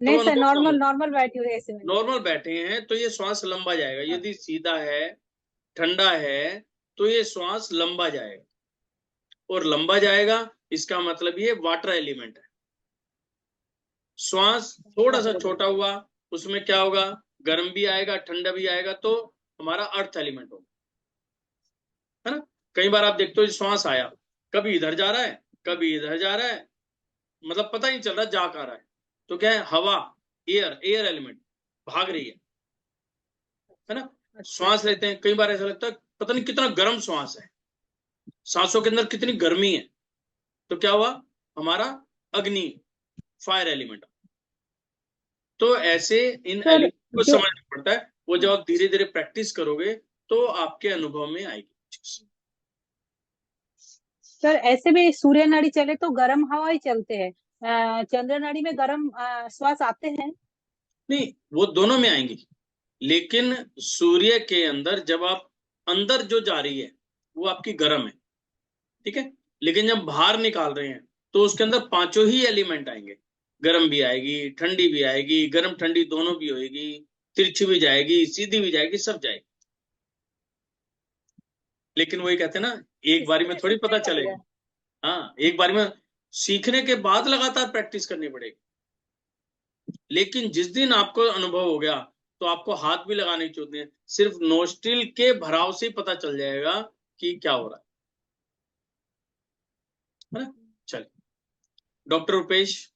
नहीं सर, अनुभव कम नॉर्मल होगा। नॉर्मल बैठी हुई है ऐसे में। नॉर्मल बैठे हैं तो ये श्वास लंबा जाएगा। हाँ, यदि सीधा है, ठंडा है, तो ये श्वास लंबा जाएगा, और लंबा जाएगा इसका मतलब ये वाटर एलिमेंट है। श्वास थोड़ा सा वाटर छोटा हुआ, उसमें क्या होगा, गर्म भी आएगा, ठंडा भी आएगा, तो हमारा अर्थ एलिमेंट होगा, है ना। कई बार आप देखते हो श्वास आया, कभी इधर जा रहा है, कभी इधर जा रहा है, मतलब पता ही नहीं चल रहा जा कहाँ रहा है। तो क्या है, हवा, एयर एलिमेंट भाग रही है ना। अच्छा, श्वास अच्छा। लेते हैं, कई बार ऐसा लगता है पता नहीं कितना गर्म श्वास है, सांसों के अंदर कितनी गर्मी है। तो क्या हुआ, हमारा अग्नि, फायर एलिमेंट। तो ऐसे इन सर एलिमेंट को जो समझना पड़ता है। वो जब आप धीरे धीरे प्रैक्टिस करोगे तो आपके अनुभव में आएगी चीज। सर ऐसे भी सूर्य नाड़ी चले तो गर्म हवा ही चलते हैं, चंद्र नाड़ी में गर्म श्वास आते हैं। नहीं, वो दोनों में आएंगी, लेकिन सूर्य के अंदर जब आप अंदर जो जा रही है वो आपकी गर्म है, ठीक है। लेकिन जब बाहर निकाल रहे हैं तो उसके अंदर 5 ही एलिमेंट आएंगे। गर्म भी आएगी, ठंडी भी आएगी, गर्म ठंडी दोनों भी होएगी, तिरछी भी जाएगी, सीधी भी जाएगी, सब जाएगी। लेकिन वही कहते हैं ना, एक बारी इसके में लिए थोड़ी सीखना पता पड़ेगा। चलेगा। हाँ, एक बारी में सीखने के बाद लगातार प्रैक्टिस करनी पड़ेगी। लेकिन जिस दिन आपको अनुभव हो गया तो आपको हाथ भी लगाने की जरूरत नहीं है, सिर्फ नोस्ट्रिल के भराव से ही पता चल जाएगा कि क्या हो रहा है ना। चलिए, डॉक्टर रुपेश।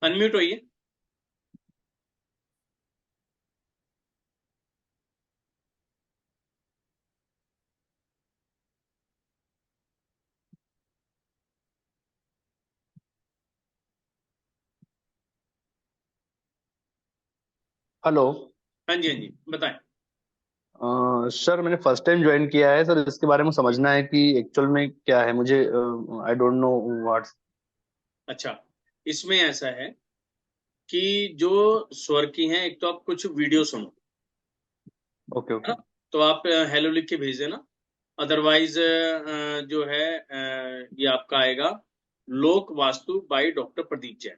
अनम्यूट होइए। हेलो। हाँ जी, हाँ जी, बताएं। सर मैंने फर्स्ट टाइम ज्वाइन किया है सर, इसके बारे में समझना है कि एक्चुअल में क्या है, मुझे आई डोंट नो व्हाट। अच्छा, इसमें ऐसा है कि जो स्वर की हैं, एक तो आप कुछ वीडियो सुनो, ओके है ओके। ना। तो आप हेलो लिख के भेज देना। अदरवाइज जो है ये आपका आएगा लोक वास्तु बाय डॉक्टर प्रदीप जैन,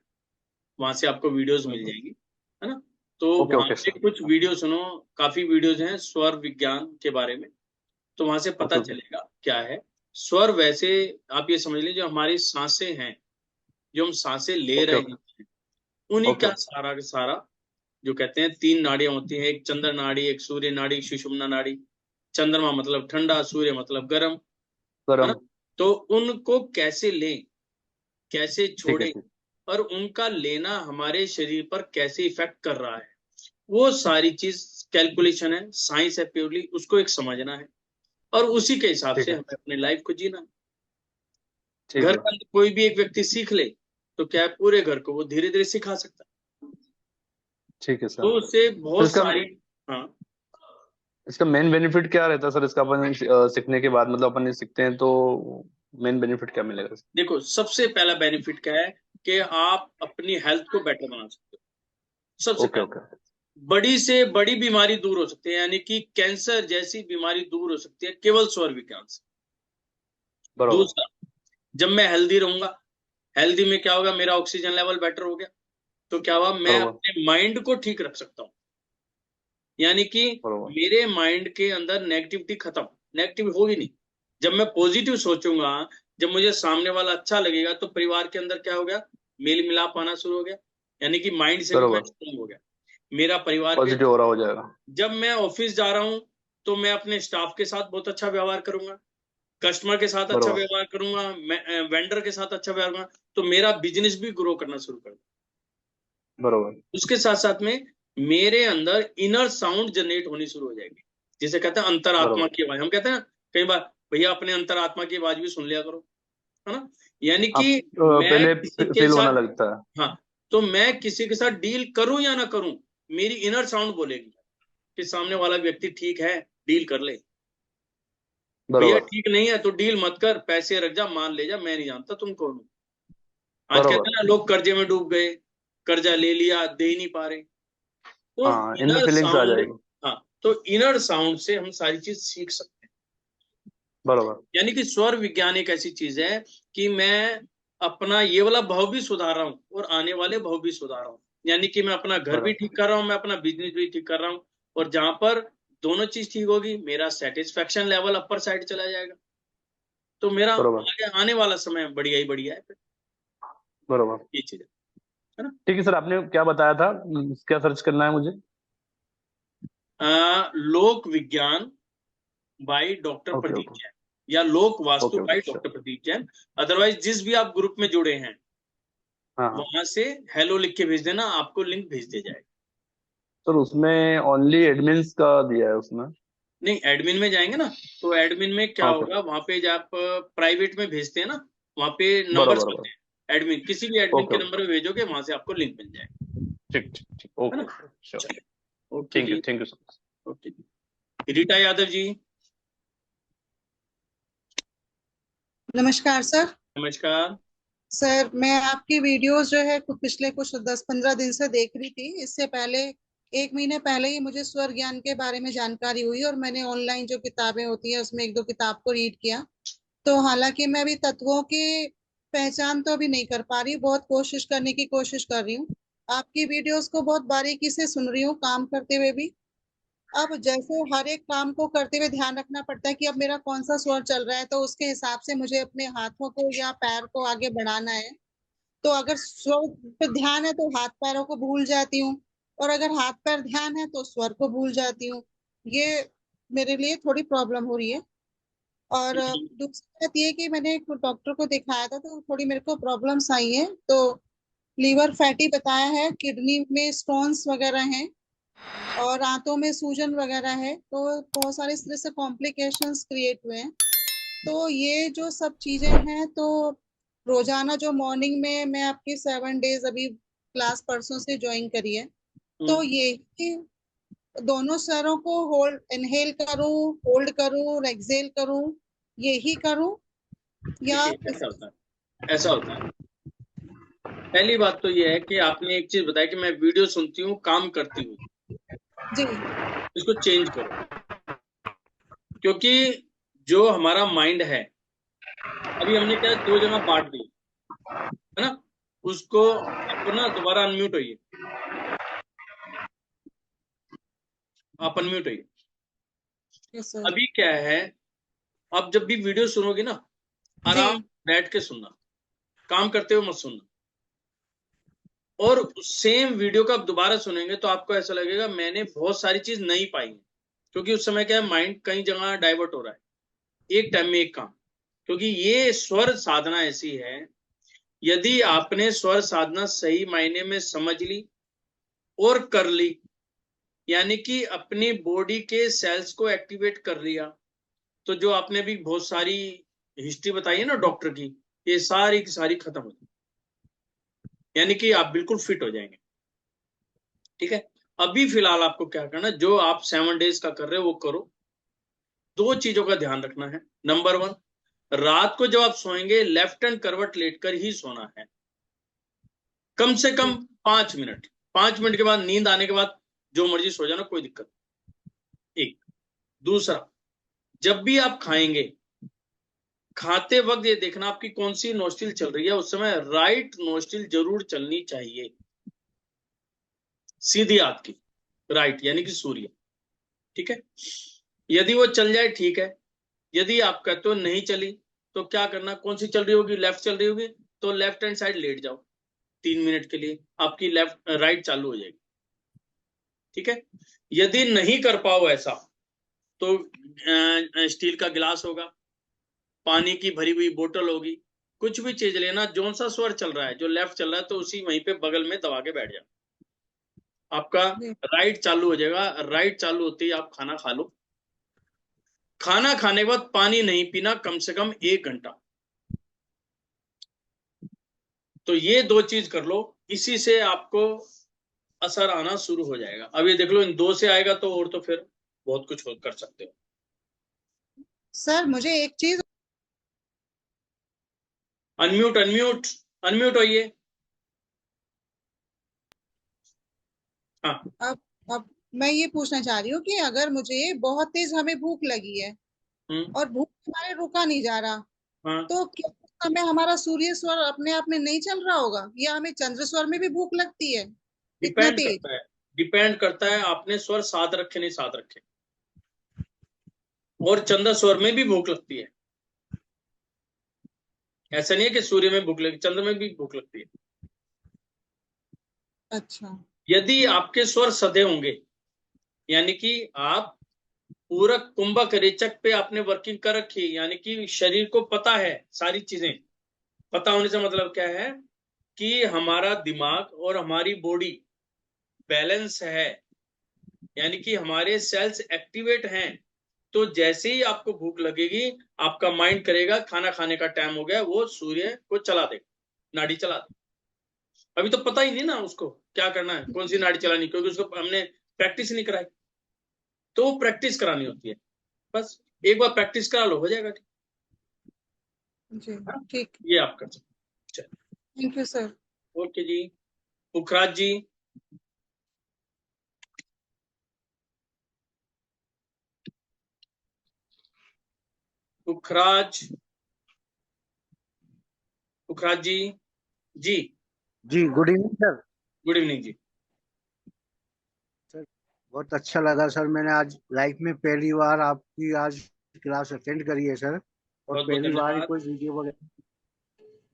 वहां से आपको वीडियोस मिल जाएंगी, है ना। तो ओके वहां ओके पे सर। कुछ वीडियो सुनो, काफी वीडियोस हैं स्वर विज्ञान के बारे में, तो वहां से पता ओके ओके चलेगा क्या है स्वर। वैसे आप ये समझ लीजिए, जो हमारी सांसें हैं, जो हम सांसें ले ओके रहे ओके हैं, उन्हीं ओके का सारा का सारा, जो कहते हैं 3 नाड़ियां होती हैं, एक चंद्र नाड़ी, एक सूर्य नाड़ी, एक सुषुम्ना नाड़ी। चंद्रमा मतलब ठंडा, सूर्य मतलब गर्म, है ना। गरम। तो उनको कैसे लें, कैसे ठीक है छोड़ें, ठीक। और उनका लेना हमारे शरीर पर कैसे इफेक्ट कर रहा है, वो सारी चीज कैलकुलेशन है, साइंस है प्योरली, उसको एक समझना है और उसी के हिसाब ठीक से है हमें अपने लाइफ को जीना है। ठीक घर है के अंदर कोई भी एक व्यक्ति सीख ले तो क्या है, पूरे घर को वो धीरे धीरे सिखा सकता है। ठीक है सर। तो उससे तो बहुत इसका सारी, हाँ इसका मेन बेनिफिट क्या रहता है सर, इसका अपन सीखने के बाद, मतलब अपन ये सीखते हैं तो मेन बेनिफिट क्या मिलेगा इसका? देखो, सबसे पहला बेनिफिट क्या है कि आप अपनी हेल्थ को बेटर बना सकते हो। सबसे ओके पहले ओके। बड़ी से बड़ी बीमारी दूर हो सकती है, यानी कि कैंसर जैसी बीमारी दूर हो सकती है केवल स्वर विज्ञान से। बराबर दूसरा, जब मैं हेल्दी रहूंगा, हेल्दी में क्या होगा, मेरा ऑक्सीजन लेवल बेटर हो गया, तो क्या हुआ, मैं बराबर अपने माइंड को ठीक रख सकता हूँ। यानी कि बराबर मेरे माइंड के अंदर नेगेटिविटी खत्म, नेगेटिव होगी नहीं। जब मैं पॉजिटिव सोचूंगा, जब मुझे सामने वाला अच्छा लगेगा, तो परिवार के अंदर क्या हो गया, मेल मिलाप आना शुरू हो गया, यानी कि माइंड से भी मैं बराबर। स्ट्रांग हो गया, मेरा परिवार भी पॉजिटिव अच्छा। हो रहा हो जाएगा। जब मैं ऑफिस जा रहा हूँ तो मैं अपने स्टाफ के साथ बहुत अच्छा व्यवहार करूंगा, कस्टमर के साथ अच्छा बराबर व्यवहार करूंगा, वेंडर के साथ अच्छा व्यवहार करूंगा, तो मेरा बिजनेस भी ग्रो करना शुरू कर देगा। बराबर। उसके साथ साथ में मेरे अंदर इनर साउंड जनरेट होनी शुरू हो जाएगी, जिसे कहते हैं अंतरात्मा बराबर। की आवाज। हम कहते हैं कई बार, भैया अपने अंतरात्मा की आवाज भी सुन लिया करो, है ना। यानी आप कि मैं पहले किसी के फील होना साथ, लगता है। हाँ, तो मैं किसी के साथ डील करूं या ना करूं, मेरी इनर साउंड बोलेगी कि सामने वाला व्यक्ति ठीक है, डील कर ले। भैया बराबर ठीक नहीं है तो डील मत कर, पैसे रख जा, मान ले जा, मैं नहीं जानता तुम कौन हो। आज कहते बराबर। हैं ना, लोग कर्जे में डूब गए, कर्जा ले लिया, दे ही नहीं पा रहे। तो हाँ, इनर इनर फीलिंग्स आ साउंड, जाएगी। हाँ, तो इनर साउंड से हम सारी चीज सीख सकते हैं। बराबर। यानी कि स्वर विज्ञान एक ऐसी चीज है कि मैं अपना ये वाला भाव भी सुधार रहा हूँ और आने वाले भाव भी सुधार रहा हूँ। यानी कि मैं अपना घर भी बराबर ठीक कर रहा हूँ, मैं अपना बिजनेस भी ठीक कर रहा हूँ, और जहां पर दोनों चीज ठीक होगी, मेरा सेटिस्फेक्शन लेवल अपर साइड चला जाएगा, तो मेरा बराबर आगे आने वाला समय बढ़िया ही बढ़िया है फिर। बराबर। ये चीज है ना। ठीक है सर, आपने क्या बताया था, क्या सर्च करना है मुझे? Lok Vigyan by doctor okay Pradeep okay Jain, या Lok Vastu okay okay by sure. Doctor Pradeep Jain. Otherwise जिस भी आप ग्रुप में जुड़े हैं, हाँ हाँ वहां से हेलो लिख के भेज देना, आपको लिंक भेज दिया जाएगा। सर, उसमें ओनली एडमिन्स का दिया है उसमें। नहीं, एडमिन में जाएंगे ना, तो एडमिन में क्या ओके। होगा, वहां पे जब आप प्राइवेट में भेजते हैं ना, वहां पे नंबर बराबर चलते बराबर। हैं, एडमिन, किसी भी एडमिन ओके के ओके। नंबर पे भेजोगे, वहां से आपको लिंक मिल जाएगा, ठीक ठीक ठीक। है ओके ना। Okay sure. चलो, ओके जी, thank you so much. Okay जी। रीटा यादव जी, नमस्कार सर। नमस्कार। सर, मैं आपकी वीडियोस जो है पिछले कुछ 10-15 दिन से देख रही थी। इससे पहले 1 महीने पहले ही मुझे स्वर ज्ञान के बारे में जानकारी हुई और मैंने ऑनलाइन जो किताबें होती है उसमें 1-2 किताब को रीड किया। तो हालांकि मैं अभी तत्वों की पहचान तो अभी नहीं कर पा रही, बहुत कोशिश करने की कोशिश कर रही हूँ। आपकी वीडियोस को बहुत बारीकी से सुन रही हूँ काम करते हुए भी। अब जैसे हर एक काम को करते हुए ध्यान रखना पड़ता है कि अब मेरा कौन सा स्वर चल रहा है, तो उसके हिसाब से मुझे अपने हाथों को या पैर को आगे बढ़ाना है। तो अगर स्वर पे ध्यान है तो हाथ पैरों को भूल जाती हूँ, और अगर हाथ पैर ध्यान है तो स्वर को भूल जाती हूँ। ये मेरे लिए थोड़ी प्रॉब्लम हो रही है। और दूसरी बात ये कि मैंने एक डॉक्टर को दिखाया था तो थोड़ी मेरे को प्रॉब्लम्स आई है। तो लीवर फैटी बताया है, किडनी में स्टोन्स वगैरह हैं, और आंतों में सूजन वगैरह है। तो बहुत सारे इस तरह से कॉम्प्लिकेशंस क्रिएट हुए हैं। तो ये जो सब चीजें हैं, तो रोजाना जो मॉर्निंग में मैं आपकी 7 डेज अभी क्लास परसों से ज्वाइन करी है, तो ये कि दोनों स्वरों को होल्ड, इनहेल करूं, होल्ड करूं और एक्सेल करूं, यही करूं या देखिए, ऐसा होता है, ऐसा होता है। पहली बात तो ये है कि आपने एक चीज बताई कि मैं वीडियो सुनती हूँ काम करती हूँ, जी इसको चेंज करो, क्योंकि जो हमारा माइंड है, अभी हमने क्या 2 जगह बांट दी, है ना। उसको अपना दोबारा अनम्यूट होइए, आप अनम्यूट होइए। Yes sir. अभी क्या है, आप जब भी वीडियो सुनोगे ना, जी आराम बैठ के सुनना, काम करते हुए मत सुनना। और सेम वीडियो को आप दोबारा सुनेंगे तो आपको ऐसा लगेगा मैंने बहुत सारी चीज नहीं पाई है, क्योंकि उस समय क्या है, माइंड कई जगह डाइवर्ट हो रहा है, एक टाइम में एक काम। क्योंकि ये स्वर साधना ऐसी है, यदि आपने स्वर साधना सही मायने में समझ ली और कर ली, यानी कि अपनी बॉडी के सेल्स को एक्टिवेट कर लिया, तो जो आपने भी बहुत सारी हिस्ट्री बताई है ना डॉक्टर की, ये सारी की सारी खत्म हो जाएगी, यानी कि आप बिल्कुल फिट हो जाएंगे। ठीक है, अभी फिलहाल आपको क्या करना, जो आप 7 डेज का कर रहे हो वो करो। 2 चीजों का ध्यान रखना है। नंबर 1, रात को जब आप सोएंगे लेफ्ट हैंड करवट लेटकर ही सोना है, कम से कम 5 मिनट। 5 मिनट के बाद नींद आने के बाद जो मर्जी सो जाना, कोई दिक्कत नहीं। एक। दूसरा, जब भी आप खाएंगे, खाते वक्त ये देखना आपकी कौन सी नोस्ट्रिल चल रही है, उस समय राइट नोस्ट्रिल जरूर चलनी चाहिए, सीधी आपकी राइट, यानी कि सूर्य। ठीक है, यदि वो चल जाए ठीक है, यदि आप कहते हो नहीं चली तो क्या करना, कौन सी चल रही होगी, लेफ्ट चल रही होगी, तो लेफ्ट हैंड साइड लेट जाओ 3 मिनट के लिए, आपकी राइट चालू हो जाएगी। ठीक है, यदि नहीं कर पाओ ऐसा, तो स्टील का गिलास होगा, पानी की भरी हुई बोतल होगी, कुछ भी चीज लेना, जो सा स्वर चल रहा है, जो लेफ्ट चल रहा है, तो उसी वहीं पे बगल में दबा के बैठ जाओ, आपका राइट चालू हो जाएगा। राइट चालू होते ही आप खाना खा लो। खाना खाने के बाद पानी नहीं पीना कम से कम 1 घंटा। तो ये 2 चीज कर लो, इसी से आपको असर आना शुरू हो जाएगा। अब ये देख लो, इन 2 से आएगा तो और तो फिर बहुत कुछ कर सकते हो। सर मुझे एक चीज, अनम्यूट अनम्यूट अनम्यूट होइए। हाँ, अब मैं ये पूछना चाह रही हूँ कि अगर मुझे बहुत तेज हमें भूख लगी है और भूख हमारे रुका नहीं जा रहा, हाँ, तो क्या उस समय हमारा सूर्य स्वर अपने आप में नहीं चल रहा होगा, या हमें चंद्र स्वर में भी भूख लगती है इतना डिपेंड तेज? करता है, डिपेंड करता है आपने स्वर साध रखे नहीं साध रखे। और चंद्र स्वर में भी भूख लगती है, ऐसा नहीं है कि सूर्य में भूख लगती, चंद्र में भी भूख लगती है। अच्छा, यदि आपके स्वर सधे होंगे, यानी कि आप पूरा कुंभक रेचक पे आपने वर्किंग कर रखी है, यानी कि शरीर को पता है सारी चीजें। पता होने से मतलब क्या है कि हमारा दिमाग और हमारी बॉडी बैलेंस है, यानी कि हमारे सेल्स एक्टिवेट हैं। तो जैसे ही आपको भूख लगेगी, आपका माइंड करेगा खाना खाने का टाइम हो गया, वो सूर्य को चला देगा, नाड़ी चला दे। अभी तो पता ही नहीं ना उसको क्या करना है, कौन सी नाड़ी चलानी, क्योंकि उसको हमने प्रैक्टिस नहीं कराई। तो प्रैक्टिस करानी होती है, बस एक बार प्रैक्टिस करा लो, हो जाएगा। जी हाँ, ठीक, ये आप कर सकते। Thank you sir. ओके जी, पुखराज जी। पुखराज, पुखराज जी। जी, जी good evening sir. Good evening जी। सर बहुत अच्छा लगा सर, मैंने आज लाइफ में पहली बार आपकी आज क्लास अटेंड करी है सर, और बहुत बहुत पहली बार ही धन्यवाद। कोई वीडियो वगैरह।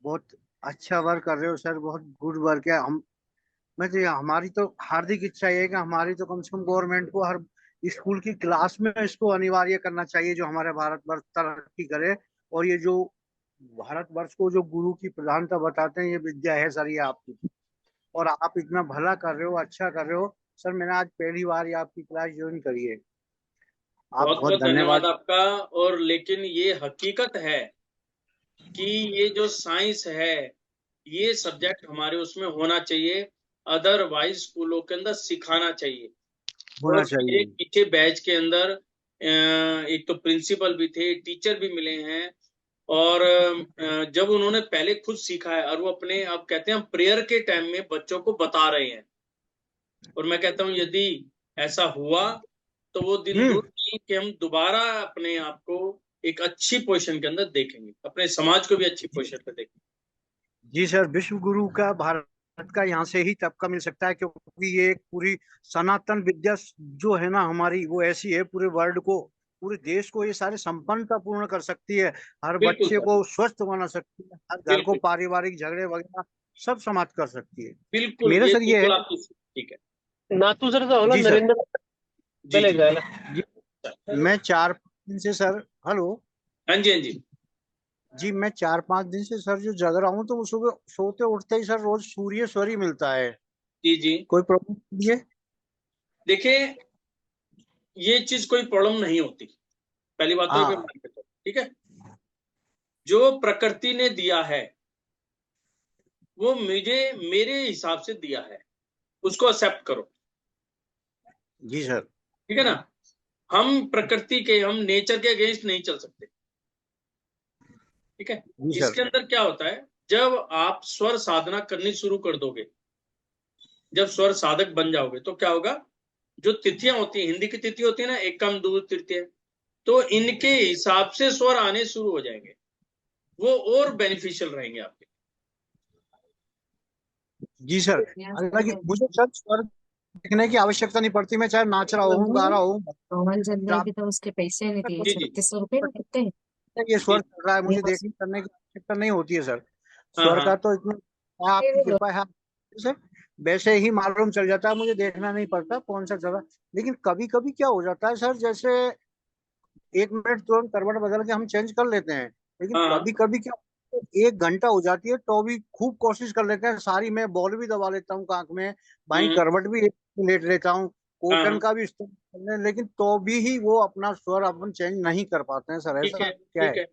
बहुत अच्छा वर्क कर रहे हो सर, बहुत गुड वर्क है। हम मैं तो हमारी तो हार्दिक इच्छा ये है कि हमारी तो कम से कम गवर्नमेंट को हर स्कूल की क्लास में इसको अनिवार्य करना चाहिए, जो हमारे भारतवर्ष तरक्की करे। और ये जो भारतवर्ष को जो गुरु की प्रधानता बताते हैं, ये विद्या है सर, ये आपकी। और आप इतना भला कर रहे हो, अच्छा कर रहे हो सर। मैंने आज पहली बार ये आपकी क्लास ज्वाइन करी है। आप बहुत बहुत बहुत धन्यवाद धन्यवाद। आपका। और लेकिन ये हकीकत है कि ये जो साइंस है, ये सब्जेक्ट हमारे उसमें होना चाहिए, अदरवाइज स्कूलों के अंदर सिखाना चाहिए। होना और मेरे चाहिए। पीछे बैच के अंदर एक तो प्रिंसिपल भी थे, टीचर भी मिले हैं। और जब उन्होंने पहले खुद सीखा है, और वो अपने, अब कहते हैं हम प्रेयर के टाइम में बच्चों को बता रहे हैं। और मैं कहता हूँ यदि ऐसा हुआ तो वो दिन दूर नहीं कि हम दोबारा अपने आप को एक अच्छी पोजीशन के अंदर देखेंगे, अपने समाज को भी अच्छी पोजीशन पे देखेंगे। जी सर, विश्व गुरु का भारत का यहाँ से ही तबका मिल सकता है, क्योंकि ये एक पूरी सनातन विद्या जो है ना हमारी, वो ऐसी है पूरे वर्ल्ड को, पूरे देश को ये सारे संपन्नता पूर्ण कर सकती है। हर बिल्कुल बच्चे सर, को स्वस्थ बना सकती है, हर घर को बिल्कुल पारिवारिक झगड़े वगैरह सब समाप्त कर सकती है। बिल्कुल, मेरा ये सर ये है। बिल्कुल आपकी ठीक है। नातू सर होला जी सर। नरेंद्र जी चले जी, जाएगा। जी मैं 4 दिन से सर। हेलो। हाँ जी, हाँ जी। जी मैं 4-5 दिन से सर जो जग रहा हूँ, तो सुबह सोते उठते ही सर रोज सूर्य स्वर ही मिलता है। जी जी। कोई प्रॉब्लम नहीं है? देखिए, ये चीज कोई प्रॉब्लम नहीं होती, पहली बात तो ये हाँ मान के चलो, ठीक है। जो प्रकृति ने दिया है वो मुझे मेरे हिसाब से दिया है, उसको एक्सेप्ट करो, जी सर। ठीक है ना। हम प्रकृति के, हम नेचर के अगेंस्ट नहीं चल सकते, ठीक है। जी सर। इसके अंदर क्या होता है, जब आप स्वर साधना करनी शुरू कर दोगे, जब स्वर साधक बन जाओगे, तो क्या होगा, जो तिथियां होती हैं, हिंदी की तिथि होती है ना, एकम दो तृतीय, तो इनके हिसाब से स्वर आने शुरू हो जाएंगे, वो और बेनिफिशियल रहेंगे आपके। जी सर। हालांकि मुझे सर स्वर देखने की आवश्यकता नहीं पड़ती, मैं चाहे नाच रहा हूँ, गा रहा हूँ, रोहन चंद्र की तो उसके पैसे निकले जी जी। 3600 रुपए कितने। ये स्वर चल रहा है, मुझे देखने करने की आवश्यकता नहीं होती है सर। हाँ स्वर हाँ। का तो इतना आपकी कृपा है सर, वैसे ही मालूम चल जाता है, मुझे देखना नहीं पड़ता कौन सा जगह। लेकिन कभी कभी क्या हो जाता है सर, जैसे 1 मिनट तुरंत करवट बदल के हम चेंज कर लेते हैं, लेकिन हाँ कभी कभी क्या, 1 घंटा हो जाती है तो भी खूब कोशिश कर लेते हैं, सारी मैं बॉल भी दबा लेता हूँ कांख में, बाई हम्म, करवट भी एक लेट लेता हूँ, हाँ कॉटन हाँ, का भी इस्तेमाल कर लें, लेकिन तो भी वो अपना स्वर अपन चेंज नहीं कर पाते हैं सर, ठीक ऐसा है क्या ठीक है? है।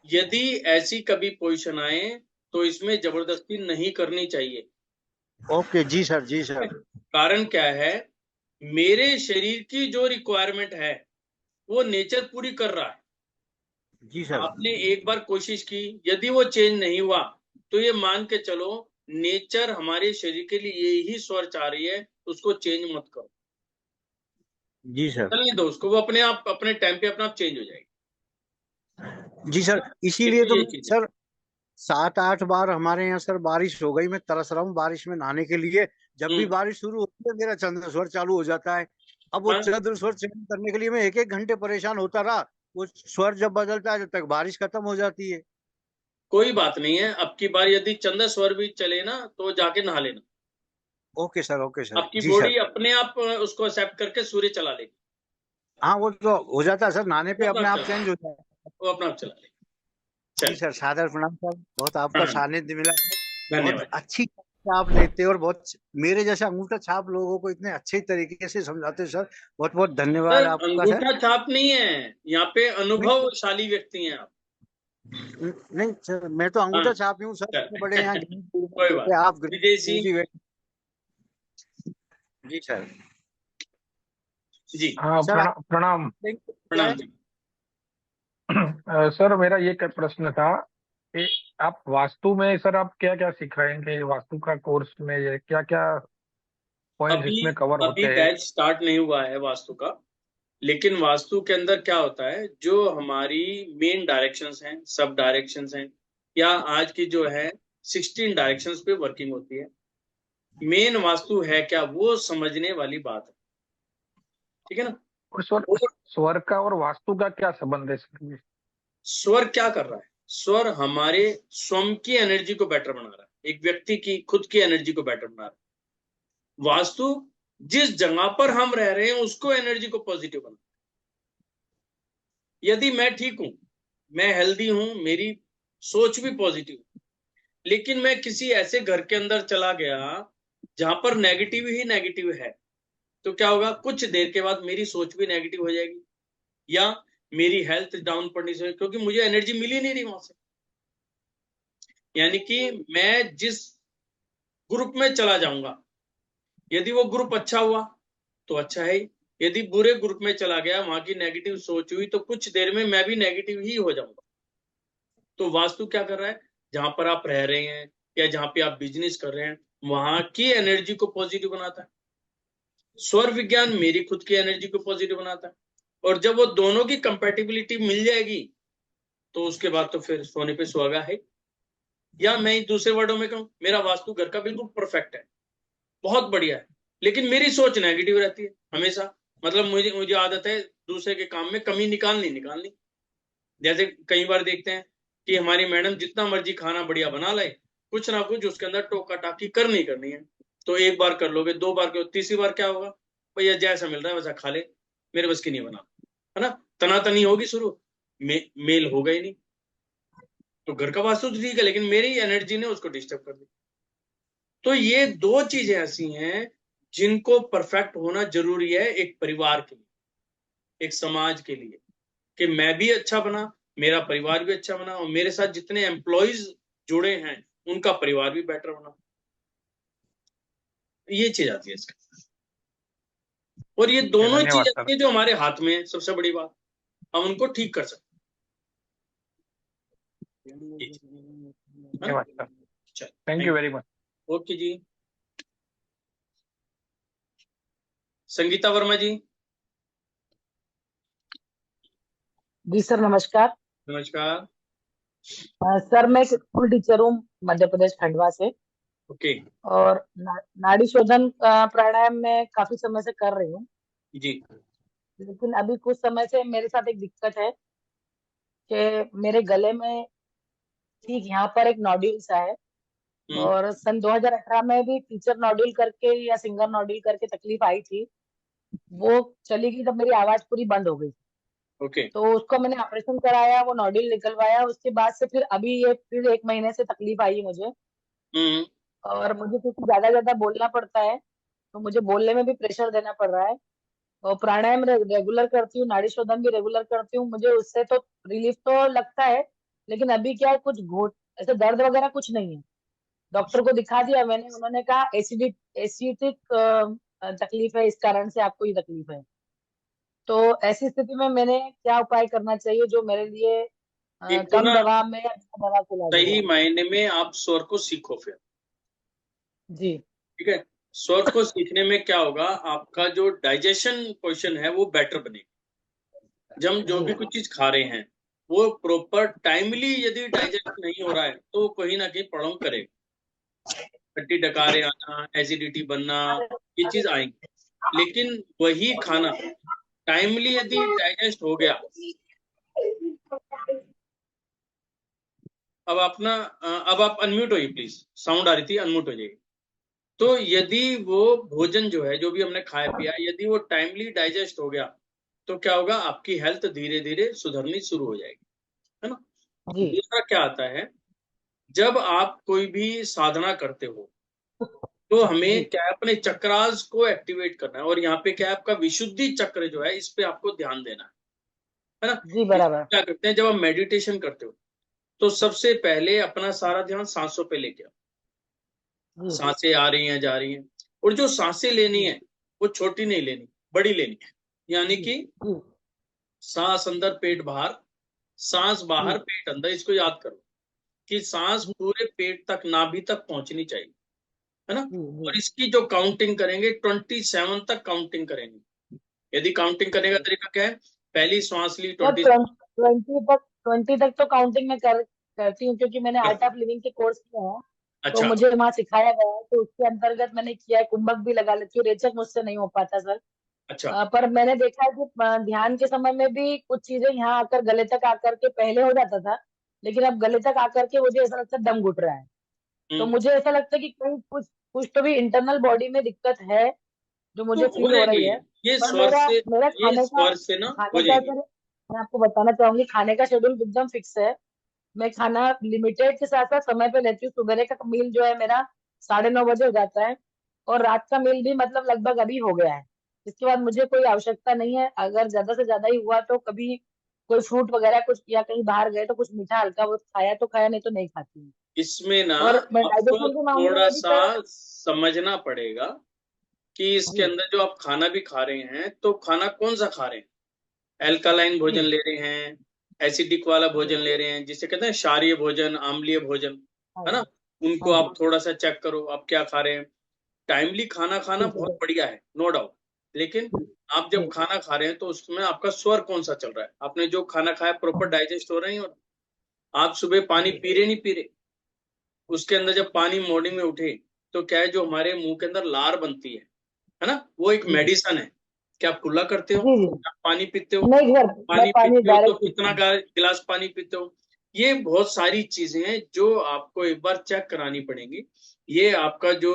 यदि ऐसी कभी पोजीशन आए तो इसमें जबरदस्ती नहीं करनी चाहिए। ओके जी सर, जी सर। कारण क्या है, मेरे शरीर की जो रिक्वायरमेंट है वो नेचर पूरी कर रहा है। जी सर। आपने एक बार कोशिश की, यदि वो चेंज नहीं हुआ, तो ये मान के चलो नेचर हमारे शरीर के लिए यही स्वर चाह रही है, उसको चेंज मत करो, जी सर। चलने दो उसको, वो अपने आप अपने टाइम पे अपना आप चेंज हो जाएगी। जी सर, एक इसीलिए तो तो ये चीज है। सर 7-8 बार हमारे यहाँ सर बारिश हो गई, मैं तरस रहा हूँ बारिश में नहाने के लिए। जब भी बारिश शुरू होती है मेरा चंद्र स्वर चालू हो जाता है। अब वो हाँ, चंद्र स्वर चेंज करने के लिए मैं 1-1 घंटे परेशान होता रहा, वो स्वर जब बदलता है जब तक बारिश खत्म हो जाती है। कोई बात नहीं है, अब की बार यदि चंद्र स्वर भी चले ना तो जाके नहा लेना, ओके सर, ओके सर, आपकी जी बॉडी सर। अपने आप उसको एक्सेप्ट करके सूर्य चला लेगी, हाँ वो तो हो जाता है सर, नहाने पे वो अपना अपने आप आप चला चेंज हो जाता है। वो अपना आप चला लेगी। जी चल, सर, सादर प्रणाम सर, बहुत आपका हाँ, सानिध्य मिला सर। बहुत धन्यवाद। अच्छी आप लेते हो और बहुत मेरे जैसे अंगूठा छाप लोगों को इतने अच्छे तरीके से समझाते हो सर, बहुत बहुत धन्यवाद सर आपका सर। अंगूठा छाप नहीं है, यहाँ पे अनुभवशाली व्यक्ति हैं आप। नहीं सर, मैं तो हाँ, अंगूठा छाप ही हूँ सर, चल इतने बड़े यहाँ कोई बात आप नहीं। विजय जी। जी सर। जी हाँ, सर आप प्रणाम। प्रणाम जी। सर मेरा ये प्रश्न था कि आप वास्तु में सर आप क्या क्या सिखाएंगे, वास्तु का कोर्स में ये क्या क्या पॉइंट्स अभी इसमें कवर अभी होते हैं? बैच स्टार्ट नहीं हुआ है वास्तु का, लेकिन वास्तु के अंदर क्या होता है, जो हमारी मेन डायरेक्शंस हैं, सब डायरेक्शंस हैं, या आज की जो है 16 डायरेक्शंस पे वर्किंग होती है। मेन वास्तु है क्या, वो समझने वाली बात है, ठीक है ना। और स्वर और स्वर का और वास्तु का क्या संबंध है सर? स्वर क्या कर रहा है, स्वर हमारे स्वयं की एनर्जी को बेटर बना रहा है, एक व्यक्ति की खुद की एनर्जी को बेटर बना रहा है। वास्तु जिस जगह पर हम रह रहे हैं उसको एनर्जी को पॉजिटिव बना। यदि मैं ठीक हूं, मैं हेल्दी हूं, मेरी सोच भी पॉजिटिव, लेकिन मैं किसी ऐसे घर के अंदर चला गया जहां पर नेगेटिव ही नेगेटिव है, तो क्या होगा, कुछ देर के बाद मेरी सोच भी नेगेटिव हो जाएगी, या मेरी हेल्थ डाउन पड़नी चाहिए, क्योंकि मुझे एनर्जी मिल ही नहीं रही वहां से। यानी कि मैं जिस ग्रुप में चला जाऊंगा, यदि वो ग्रुप अच्छा हुआ तो अच्छा है, यदि बुरे ग्रुप में चला गया, वहां की नेगेटिव सोच हुई, तो कुछ देर में मैं भी नेगेटिव ही हो जाऊंगा। तो वास्तु क्या कर रहा है, जहां पर आप रह रहे हैं या जहां पे आप बिजनेस कर रहे हैं, वहां की एनर्जी को पॉजिटिव बनाता है। स्वर विज्ञान मेरी खुद की एनर्जी को पॉजिटिव बनाता है, और जब वो दोनों की कंपैटिबिलिटी मिल जाएगी, तो उसके बाद तो फिर सोने पे सुहागा है। या मैं दूसरे वर्डों में कहूं, मेरा वास्तु घर का बिल्कुल परफेक्ट है, बहुत बढ़िया है, लेकिन मेरी सोच नेगेटिव रहती है हमेशा। मतलब मुझे मुझे आदत है दूसरे के काम में कमी निकालनी। जैसे कई बार देखते हैं कि हमारी मैडम जितना मर्जी खाना बढ़िया बना लाए, कुछ ना कुछ उसके अंदर टोका टाकी करनी है। तो एक बार कर लोगे, 2 बार करो, तीसरी बार क्या होगा, भैया जैसा मिल रहा है वैसा खा ले, मेरे बस की नहीं बना, है ना। तनातनी होगी शुरू, मेल होगा ही नहीं। तो घर का वास्तु तो ठीक है, लेकिन मेरी एनर्जी ने उसको डिस्टर्ब कर दिया। तो ये दो चीजें ऐसी हैं जिनको परफेक्ट होना जरूरी है एक परिवार के लिए, एक समाज के लिए, कि मैं भी अच्छा बना, मेरा परिवार भी अच्छा बना, और मेरे साथ जितने एम्प्लॉयज जुड़े हैं उनका परिवार भी बेटर बना। ये चीज आती है इसका, और ये दोनों ही धन्यवाद चीज सर। आती है जो हमारे हाथ में है। सबसे बड़ी बात, हम उनको ठीक कर सकते हैं। धन्यवाद सर, चल, thank you very much. Okay जी। संगीता वर्मा जी। जी सर, नमस्कार। नमस्कार। सर, मैं एक स्कूल टीचर हूँ मध्य प्रदेश खंडवा से, ओके और नाड़ी शोधन प्राणायाम में काफी समय से कर रही हूँ। जी। लेकिन अभी कुछ समय से मेरे साथ एक दिक्कत है कि मेरे गले में ठीक यहाँ पर एक नोड्यूल सा है, और सन 2018 में भी टीचर नोड्यूल करके या सिंगर नोड्यूल करके तकलीफ आई थी, वो चली गई तब मेरी आवाज पूरी बंद हो गई। ओके तो उसको मैंने ऑपरेशन कराया, वो नोड्यूल निकलवाया, उसके बाद से फिर अभी ये फिर 1 महीने से तकलीफ आई है मुझे, और मुझे क्योंकि ज्यादा ज्यादा बोलना पड़ता है तो मुझे बोलने में भी प्रेशर देना पड़ रहा है। और प्राणायाम रेगुलर करती हूँ, नाड़ी शोधन भी रेगुलर करती हूँ, मुझे उससे तो रिलीफ तो लगता है, लेकिन अभी क्या है, कुछ घोट ऐसे दर्द वगैरह कुछ नहीं है। डॉक्टर को दिखा दिया मैंने, उन्होंने कहा एसिडिक तकलीफ है, इस कारण से आपको ये तकलीफ है। तो ऐसी स्थिति में मैंने क्या उपाय करना चाहिए जो मेरे लिए एक तो कम ना दवा में या बिना दवा के इलाज हो सही जाए? मायने में आप स्वर को सीखो फिर। जी ठीक है, स्वर को सीखने में क्या होगा, आपका जो डाइजेशन पोजीशन है वो बेटर बनेगी। जब हम जो भी कुछ चीज खा रहे हैं वो प्रॉपर टाइमली यदि डाइजेस्ट नहीं हो रहा है तो कहीं ना कहीं प्रॉब्लम करेगा, खट्टी डकारे आना, एसिडिटी बनना, ये चीज आएंगी। लेकिन वही खाना टाइमली यदि डाइजेस्ट हो गया, अब अपना अब आप अनम्यूट होइए प्लीज, साउंड आ रही थी, अनम्यूट हो जाइए। तो यदि वो भोजन जो है, जो भी हमने खाया पिया, यदि वो टाइमली डाइजेस्ट हो गया तो क्या होगा, आपकी हेल्थ धीरे धीरे सुधरनी शुरू हो जाएगी, है ना। जी दूसरा क्या आता है, जब आप कोई भी साधना करते हो तो हमें जी क्या है, अपने चक्रास को एक्टिवेट करना है, और यहाँ पे क्या है, आपका विशुद्धि चक्र जो है इस पे आपको ध्यान देना है ना। जी, इसमें बराबर। क्या करते हैं, जब आप मेडिटेशन करते हो तो सबसे पहले अपना सारा ध्यान सांसों पे लेके आओ। जी सांसें आ रही हैं, जा रही हैं, और जो सांसें लेनी है वो छोटी नहीं लेनी, बड़ी लेनी है। यानी कि जी सांस अंदर पेट बाहर, सांस बाहर जी पेट अंदर, इसको याद करो कि सांस जी पूरे पेट तक, नाभि तक पहुंचनी चाहिए, है ना। जी जी और इसकी जो काउंटिंग करेंगे 27 तक काउंटिंग करेंगे। यदि काउंटिंग करने का तरीका क्या है, पहली श्वास ली सर, 20, 20 तक तो काउंटिंग में करती हूँ, क्योंकि मैंने आर्ट ऑफ लिविंग के कोर्स किया है, तो अच्छा मुझे वहाँ सिखाया गया है, तो उसके अंतर्गत मैंने किया है। कुंभक भी लगा लेती हूँ, रेचक मुझसे नहीं हो पाता सर। अच्छा पर मैंने देखा है कि ध्यान के समय में भी कुछ चीजें यहाँ आकर गले तक आकर के पहले हो जाता था, लेकिन अब गले तक आकर के मुझे ऐसा लगता है दम घुट रहा है। तो मुझे ऐसा लगता है कि कहीं कुछ कुछ तो भी इंटरनल बॉडी में दिक्कत है जो तो मुझे हो फील हो रही जाएगी, है। ये पर स्वर मेरा से, मेरा ये स्वर से ना हो खाने का जाएगी। सर, मैं आपको बताना चाहूंगी, खाने का शेड्यूल एकदम फिक्स है। मैं खाना लिमिटेड के साथ साथ समय पे लेती हूँ। सुबह का मील जो है मेरा 9:30 बजे हो जाता है, और रात का मील भी मतलब लगभग अभी हो गया है। इसके बाद मुझे कोई आवश्यकता नहीं है। अगर ज्यादा से ज्यादा ही हुआ तो कभी कोई फ्रूट वगैरह कुछ, या कहीं बाहर गए तो कुछ मीठा हल्का बहुत खाया तो खाया, नहीं तो नहीं खाती हूँ। इसमें ना और मैं आपको डाइजेशन के मामले थोड़ा में भी सा सर। समझना पड़ेगा कि इसके जी अंदर जो आप खाना भी खा रहे हैं तो खाना कौन सा खा रहे हैं। एल्कालाइन भोजन जी ले रहे हैं, एसिडिक वाला जी भोजन ले रहे हैं, जिसे कहते हैं क्षारीय भोजन, अम्लीय भोजन, हाँ है जी ना। उनको हाँ जी। आप थोड़ा सा चेक करो आप क्या खा रहे हैं। टाइमली खाना खाना ठीक है बहुत सर। बढ़िया है, नो डाउट, लेकिन आप जब जी खाना खा रहे हैं तो उसमें आपका स्वर कौन सा चल रहा है, आपने जो खाना खाया प्रॉपर डाइजेस्ट हो रहे हैं। और आप सुबह पानी जी पी रहे नहीं पी रहे, उसके अंदर जब पानी मॉर्निंग में उठे तो क्या है, जो हमारे मुंह के अंदर लार बनती है ना, वो एक जी मेडिसन है। क्या आप कुल्ला करते हो, जी जी। आप पानी पीते हो, नहीं सर, मैं पानी पानी पीते हो तो डायरेक्ट पीता कितना हूँ। गिलास पानी पीते हो। ये बहुत सारी चीजें हैं जो आपको एक बार चेक करानी पड़ेंगी। ये आपका जो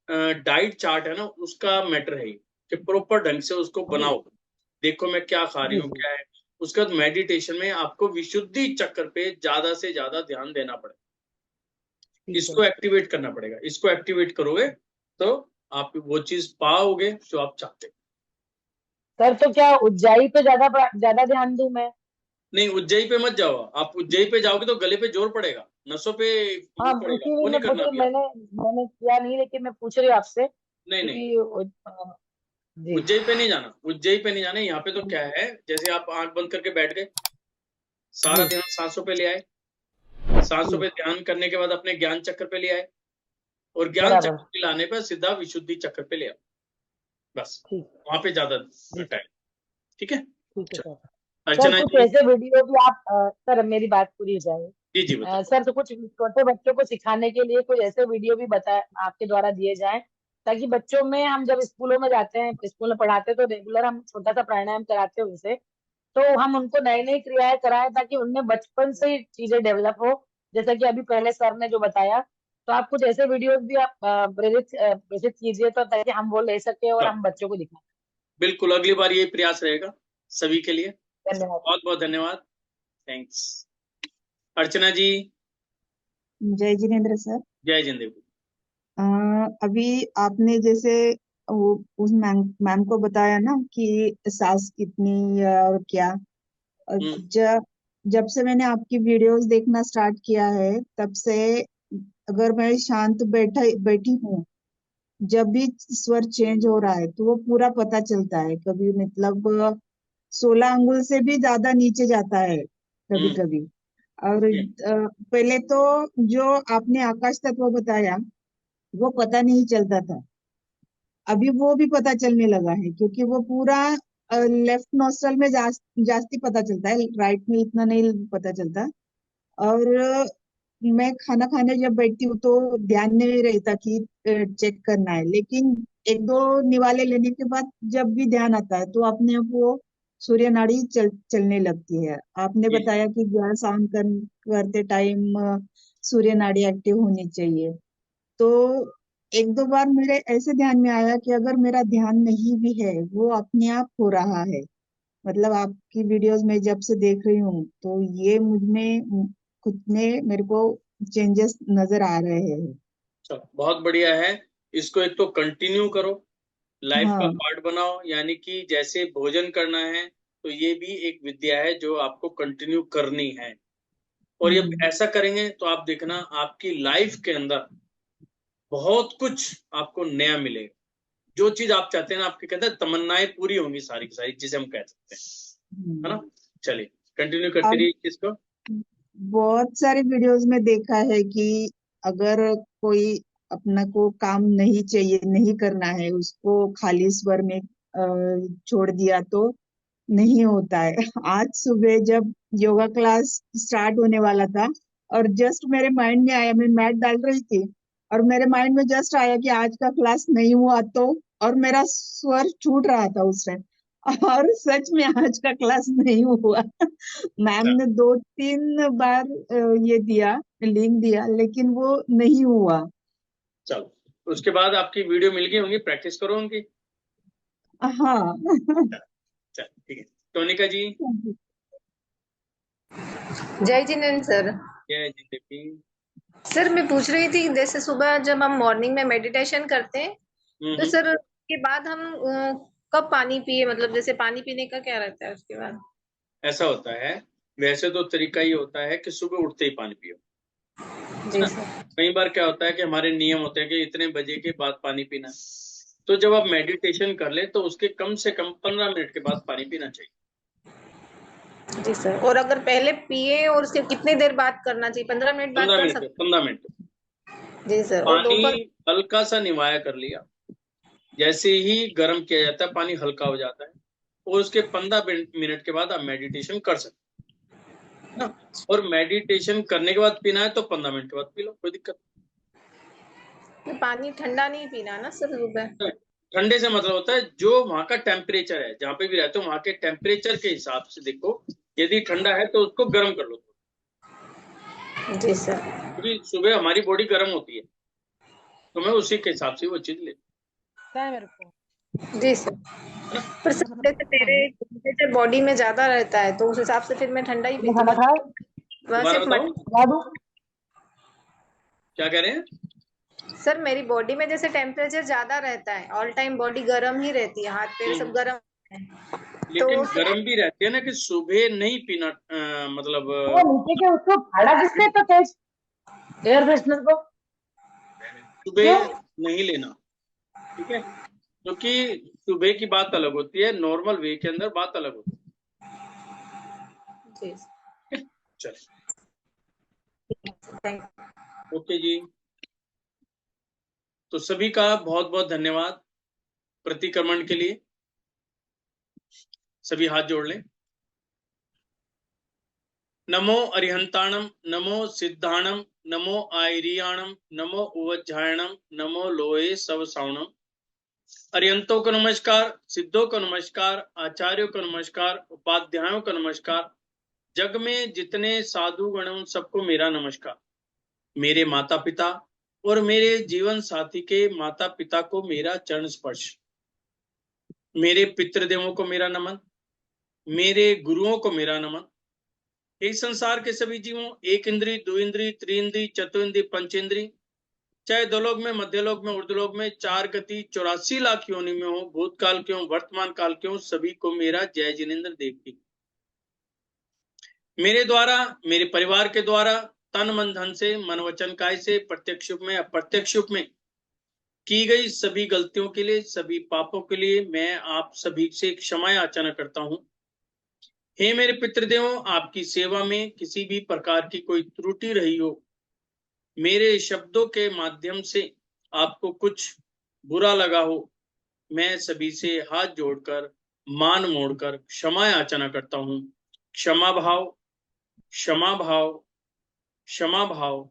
जी डाइट चार्ट है ना, उसका मैटर है ये, कि प्रॉपर ढंग से उसको जी बनाओ। देखो मैं क्या खा रही जी हूँ, जी क्या है, उसके बाद मेडिटेशन में आपको विशुद्धि चक्र पे ज्यादा से ज्यादा ध्यान देना पड़ेगा, इसको एक्टिवेट करना पड़ेगा। इसको एक्टिवेट करोगे तो आप वो चीज पाओगे जो आप चाहते हैं। सर तो क्या उज्जाई पे ज्यादा ध्यान दूं मैं? नहीं, उज्जई पे मत जाओ। आप उज्जई पे जाओगे तो गले पे जोर पड़ेगा, नसों पे हाँ, जोर पड़ेगा, इसीलिए वो नहीं मैं पूछ करना रही, अभी आप। मैंने किया नहीं, लेकिन मैं पूछ रही हूँ आपसे नहीं नहीं, क्योंकि जी उज्जई पे नहीं जाना, उज्जई पे नहीं जाना। यहाँ पे तो क्या है, जैसे आप आंख बंद करके बैठ गए, सारा जी ध्यान सांसों पे ले आए, सांसों पे ध्यान करने के बाद अपने ज्ञान चक्र पे ले आए, और ज्ञान बराबर, चक्र पे लाने पर सीधा विशुद्धि चक्र पे ले आओ, बस ठीक वहां पे ज्यादा टाइम। ठीक है, ठीक है सर। अर्चना सर कुछ जी। ऐसे वीडियो भी आप सर मेरी बात पूरी हो जाए। जी जी बताइए। सर तो कुछ छोटे बच्चों को सिखाने के लिए कुछ ऐसे वीडियो भी आपके द्वारा दिए जाएं, ताकि बच्चों में, हम जब स्कूलों में जाते हैं, स्कूल में पढ़ाते हैं, तो रेगुलर हम छोटा सा प्राणायाम कराते हैं उनसे, तो हम उनको नई नई क्रियाएं कराएं ताकि उनमें बचपन से ही चीजें डेवलप हो। जैसा कि अभी पहले सर ने जो बताया, तो आप कुछ ऐसे वीडियोस भी आप प्रेरित कीजिए, तो ताकि हम वो ले सके और हम बच्चों को दिखाएं। बिल्कुल, अगली बार ये प्रयास रहेगा सभी के लिए। धन्यवाद, बहुत बहुत धन्यवाद, थैंक्स। अर्चना जी। जय जिनेन्द्र सर। जय जिंदगी। अभी आपने जैसे वो उस मैम को बताया ना कि सांस कितनी और क्या, और जब से मैंने आपकी वीडियोस देखना स्टार्ट किया है, तब से अगर मैं शांत बैठी हूँ, जब भी स्वर चेंज हो रहा है तो वो पूरा पता चलता है। कभी मतलब 16 अंगुल से भी ज्यादा नीचे जाता है कभी कभी। और पहले तो जो आपने आकाश तत्व बताया वो पता नहीं चलता था, अभी वो भी पता चलने लगा है, क्योंकि वो पूरा लेफ्ट नोस्ट्रल में जास्ती पता चलता है, राइट में इतना नहीं पता चलता। और मैं खाना खाने जब बैठती हूँ तो ध्यान नहीं रहता कि चेक करना है, लेकिन एक दो निवाले लेने के बाद जब भी ध्यान आता है तो अपने आप वो सूर्य नाड़ी चलने लगती है। आपने बताया कि गैस ऑन करते टाइम सूर्य नाड़ी एक्टिव होनी चाहिए। तो एक दो बार मेरे ऐसे ध्यान में आया कि अगर मेरा ध्यान नहीं भी है, वो अपने आप हो रहा है। मतलब आपकी वीडियोस में जब से देख रही हूँ तो ये मुझ में खुद में मेरे को चेंजेस नजर आ रहे हैं। बहुत बढ़िया है, इसको एक तो कंटिन्यू करो, लाइफ का हाँ। पार्ट बनाओ। यानी कि जैसे भोजन करना है, तो ये भी एक विद्या है जो आपको कंटिन्यू करनी है। और ये ऐसा करेंगे तो आप देखना आपकी लाइफ के अंदर बहुत कुछ आपको नया मिलेगा। जो चीज आप चाहते हैं ना, आपके कहते हैं तमन्नाएं पूरी होंगी, सारी की सारी, जिसे हम कह सकते हैं, है ना। चलिए कंटिन्यू करते रहिए इसको। बहुत सारे वीडियोस में देखा है कि अगर कोई अपना को काम नहीं चाहिए, नहीं करना है, उसको खाली स्वर में छोड़ दिया तो नहीं होता है। आज सुबह जब योगा क्लास स्टार्ट होने वाला था और जस्ट मेरे माइंड में आया, मैं मैट डाल रही थी और मेरे माइंड में जस्ट आया कि आज का क्लास नहीं हुआ तो, और मेरा स्वर छूट रहा था उस टाइम, और सच में आज का क्लास नहीं हुआ। मैम ने 2-3 बार ये दिया, लिंक दिया, लेकिन वो नहीं हुआ। चलो, उसके बाद आपकी वीडियो मिल गई होंगी, प्रैक्टिस करो उनकी। हाँ। चल ठीक है। टोनिका जी। जय जिनेन्द्र सर। जय जिंदगी। सर मैं पूछ रही थी, जैसे सुबह जब हम मॉर्निंग में मेडिटेशन करते हैं, तो सर उसके बाद हम कब पानी पिए, मतलब जैसे पानी पीने का क्या रहता है उसके बाद? ऐसा होता है, वैसे तो तरीका ये होता है कि सुबह उठते ही पानी पियो। जी सर। कई बार क्या होता है कि हमारे नियम होते हैं कि इतने बजे के बाद पानी पीना, तो जब आप मेडिटेशन कर ले तो उसके कम से कम 15 मिनट के बाद पानी पीना चाहिए। जी सर। और अगर पहले पिए और उसके कितनी देर बाद करना चाहिए? 15 मिनट बाद कर सकते? 15 मिनट। जी सर। पानी हल्का सा निवाया कर लिया, जैसे ही गर्म किया जाता है पानी हल्का हो जाता है, और उसके 15 मिनट के बाद आप मेडिटेशन कर सकते हैं ना। और मेडिटेशन करने के बाद पीना है तो 15 मिनट के बाद पी लो, कोई दिक्कत नहीं। पानी ठंडा नहीं पीना ना सर सुबह? ठंडे से मतलब होता है जो वहां का टेम्परेचर है, जहाँ पे भी रहते हो वहां के टेम्परेचर के हिसाब से देखो, यदि ठंडा है तो उसको गर्म कर लो। जी सर। क्योंकि सुबह हमारी बॉडी गर्म होती है, तो मैं उसी के हिसाब से वो चीज ले। मेरे को। जी सर। पर सर जैसे मेरे टेम्परेचर बॉडी में ज्यादा रहता है तो उस हिसाब से फिर मैं ठंडा ही पीती हूँ। वह दोबारा सिर्फ बताओ, क्या कह रहे हैं? सर मेरी बॉडी में जैसे टेम्परेचर ज्यादा रहता है, ऑल टाइम बॉडी गर्म ही रहती है, हाथ पैर सब गर्म है। लेकिन तो गर्म भी रहती है ना, कि सुबह नहीं पीना, मतलब नीचे के उसको फाड़ा किसने तो तेज एयर फ्रेशनर को सुबह नहीं लेना, ठीक है? क्योंकि सुबह की बात अलग होती है, नॉर्मल वे के अंदर बात अलग होती है। चलो ओके जी। तो सभी का बहुत बहुत धन्यवाद प्रतिक्रमण के लिए। सभी हाथ जोड़ लें। नमो अरिहंताणम, नमो सिद्धाणम, नमो आयरियाणम, नमो उवज्झायणम, नमो लोहे सवसावणम। अरिहंतों को नमस्कार, सिद्धों को नमस्कार, आचार्यों को नमस्कार, उपाध्यायों को नमस्कार, जग में जितने साधु गण उन सबको मेरा नमस्कार। मेरे माता पिता और मेरे जीवन साथी के माता पिता को मेरा चरण स्पर्श। मेरे पितृदेवों को मेरा नमन, मेरे गुरुओं को मेरा नमन। इस संसार के सभी जीवों, एक इंद्री, दो इंद्री, त्रिइंद्री, चतुर्इंद्री, पंचेंद्री, चाहे दोलोक में, मध्यलोक में, ऊर्ध्वलोक में, 4 गति 84 लाख योनि में हो, भूतकाल के हो, वर्तमान काल के हो, सभी को मेरा जय जिनेन्द्र देव की। मेरे द्वारा, मेरे परिवार के द्वारा, तन मन धन से, मन वचन काय से, प्रत्यक्ष रूप में अप्रत्यक्ष रूप में की गई सभी गलतियों के लिए, सभी पापों के लिए मैं आप सभी से क्षमा याचना करता हूं। हे मेरे पितृदेवों, आपकी सेवा में किसी भी प्रकार की कोई त्रुटि रही हो, मेरे शब्दों के माध्यम से आपको कुछ बुरा लगा हो, मैं सभी से हाथ जोड़कर, मान मोड़कर क्षमा याचना करता हूं। क्षमा भाव, क्षमा भाव, क्षमा भाव।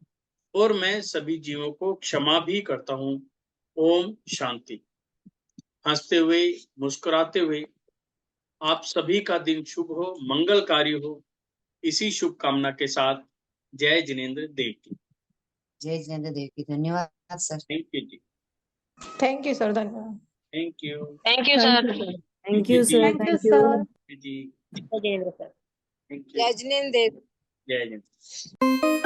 और मैं सभी जीवों को क्षमा भी करता हूं। ओम शांति। हंसते हुए, मुस्कुराते हुए आप सभी का दिन शुभ हो, मंगलकारी हो, इसी शुभ कामना के साथ जय जिनेन्द्र देव की। जय जिनेन्द्र देव की। धन्यवाद सर। थैंक यू जी। थैंक यू सर, धन्यवाद। Thank you. Thank you sir. Thank you sir. Thank you sir. जी जय जिनेन्द्र सर। Thank you. जय जिनेन्द्र देव। जय जिनेन्द्र।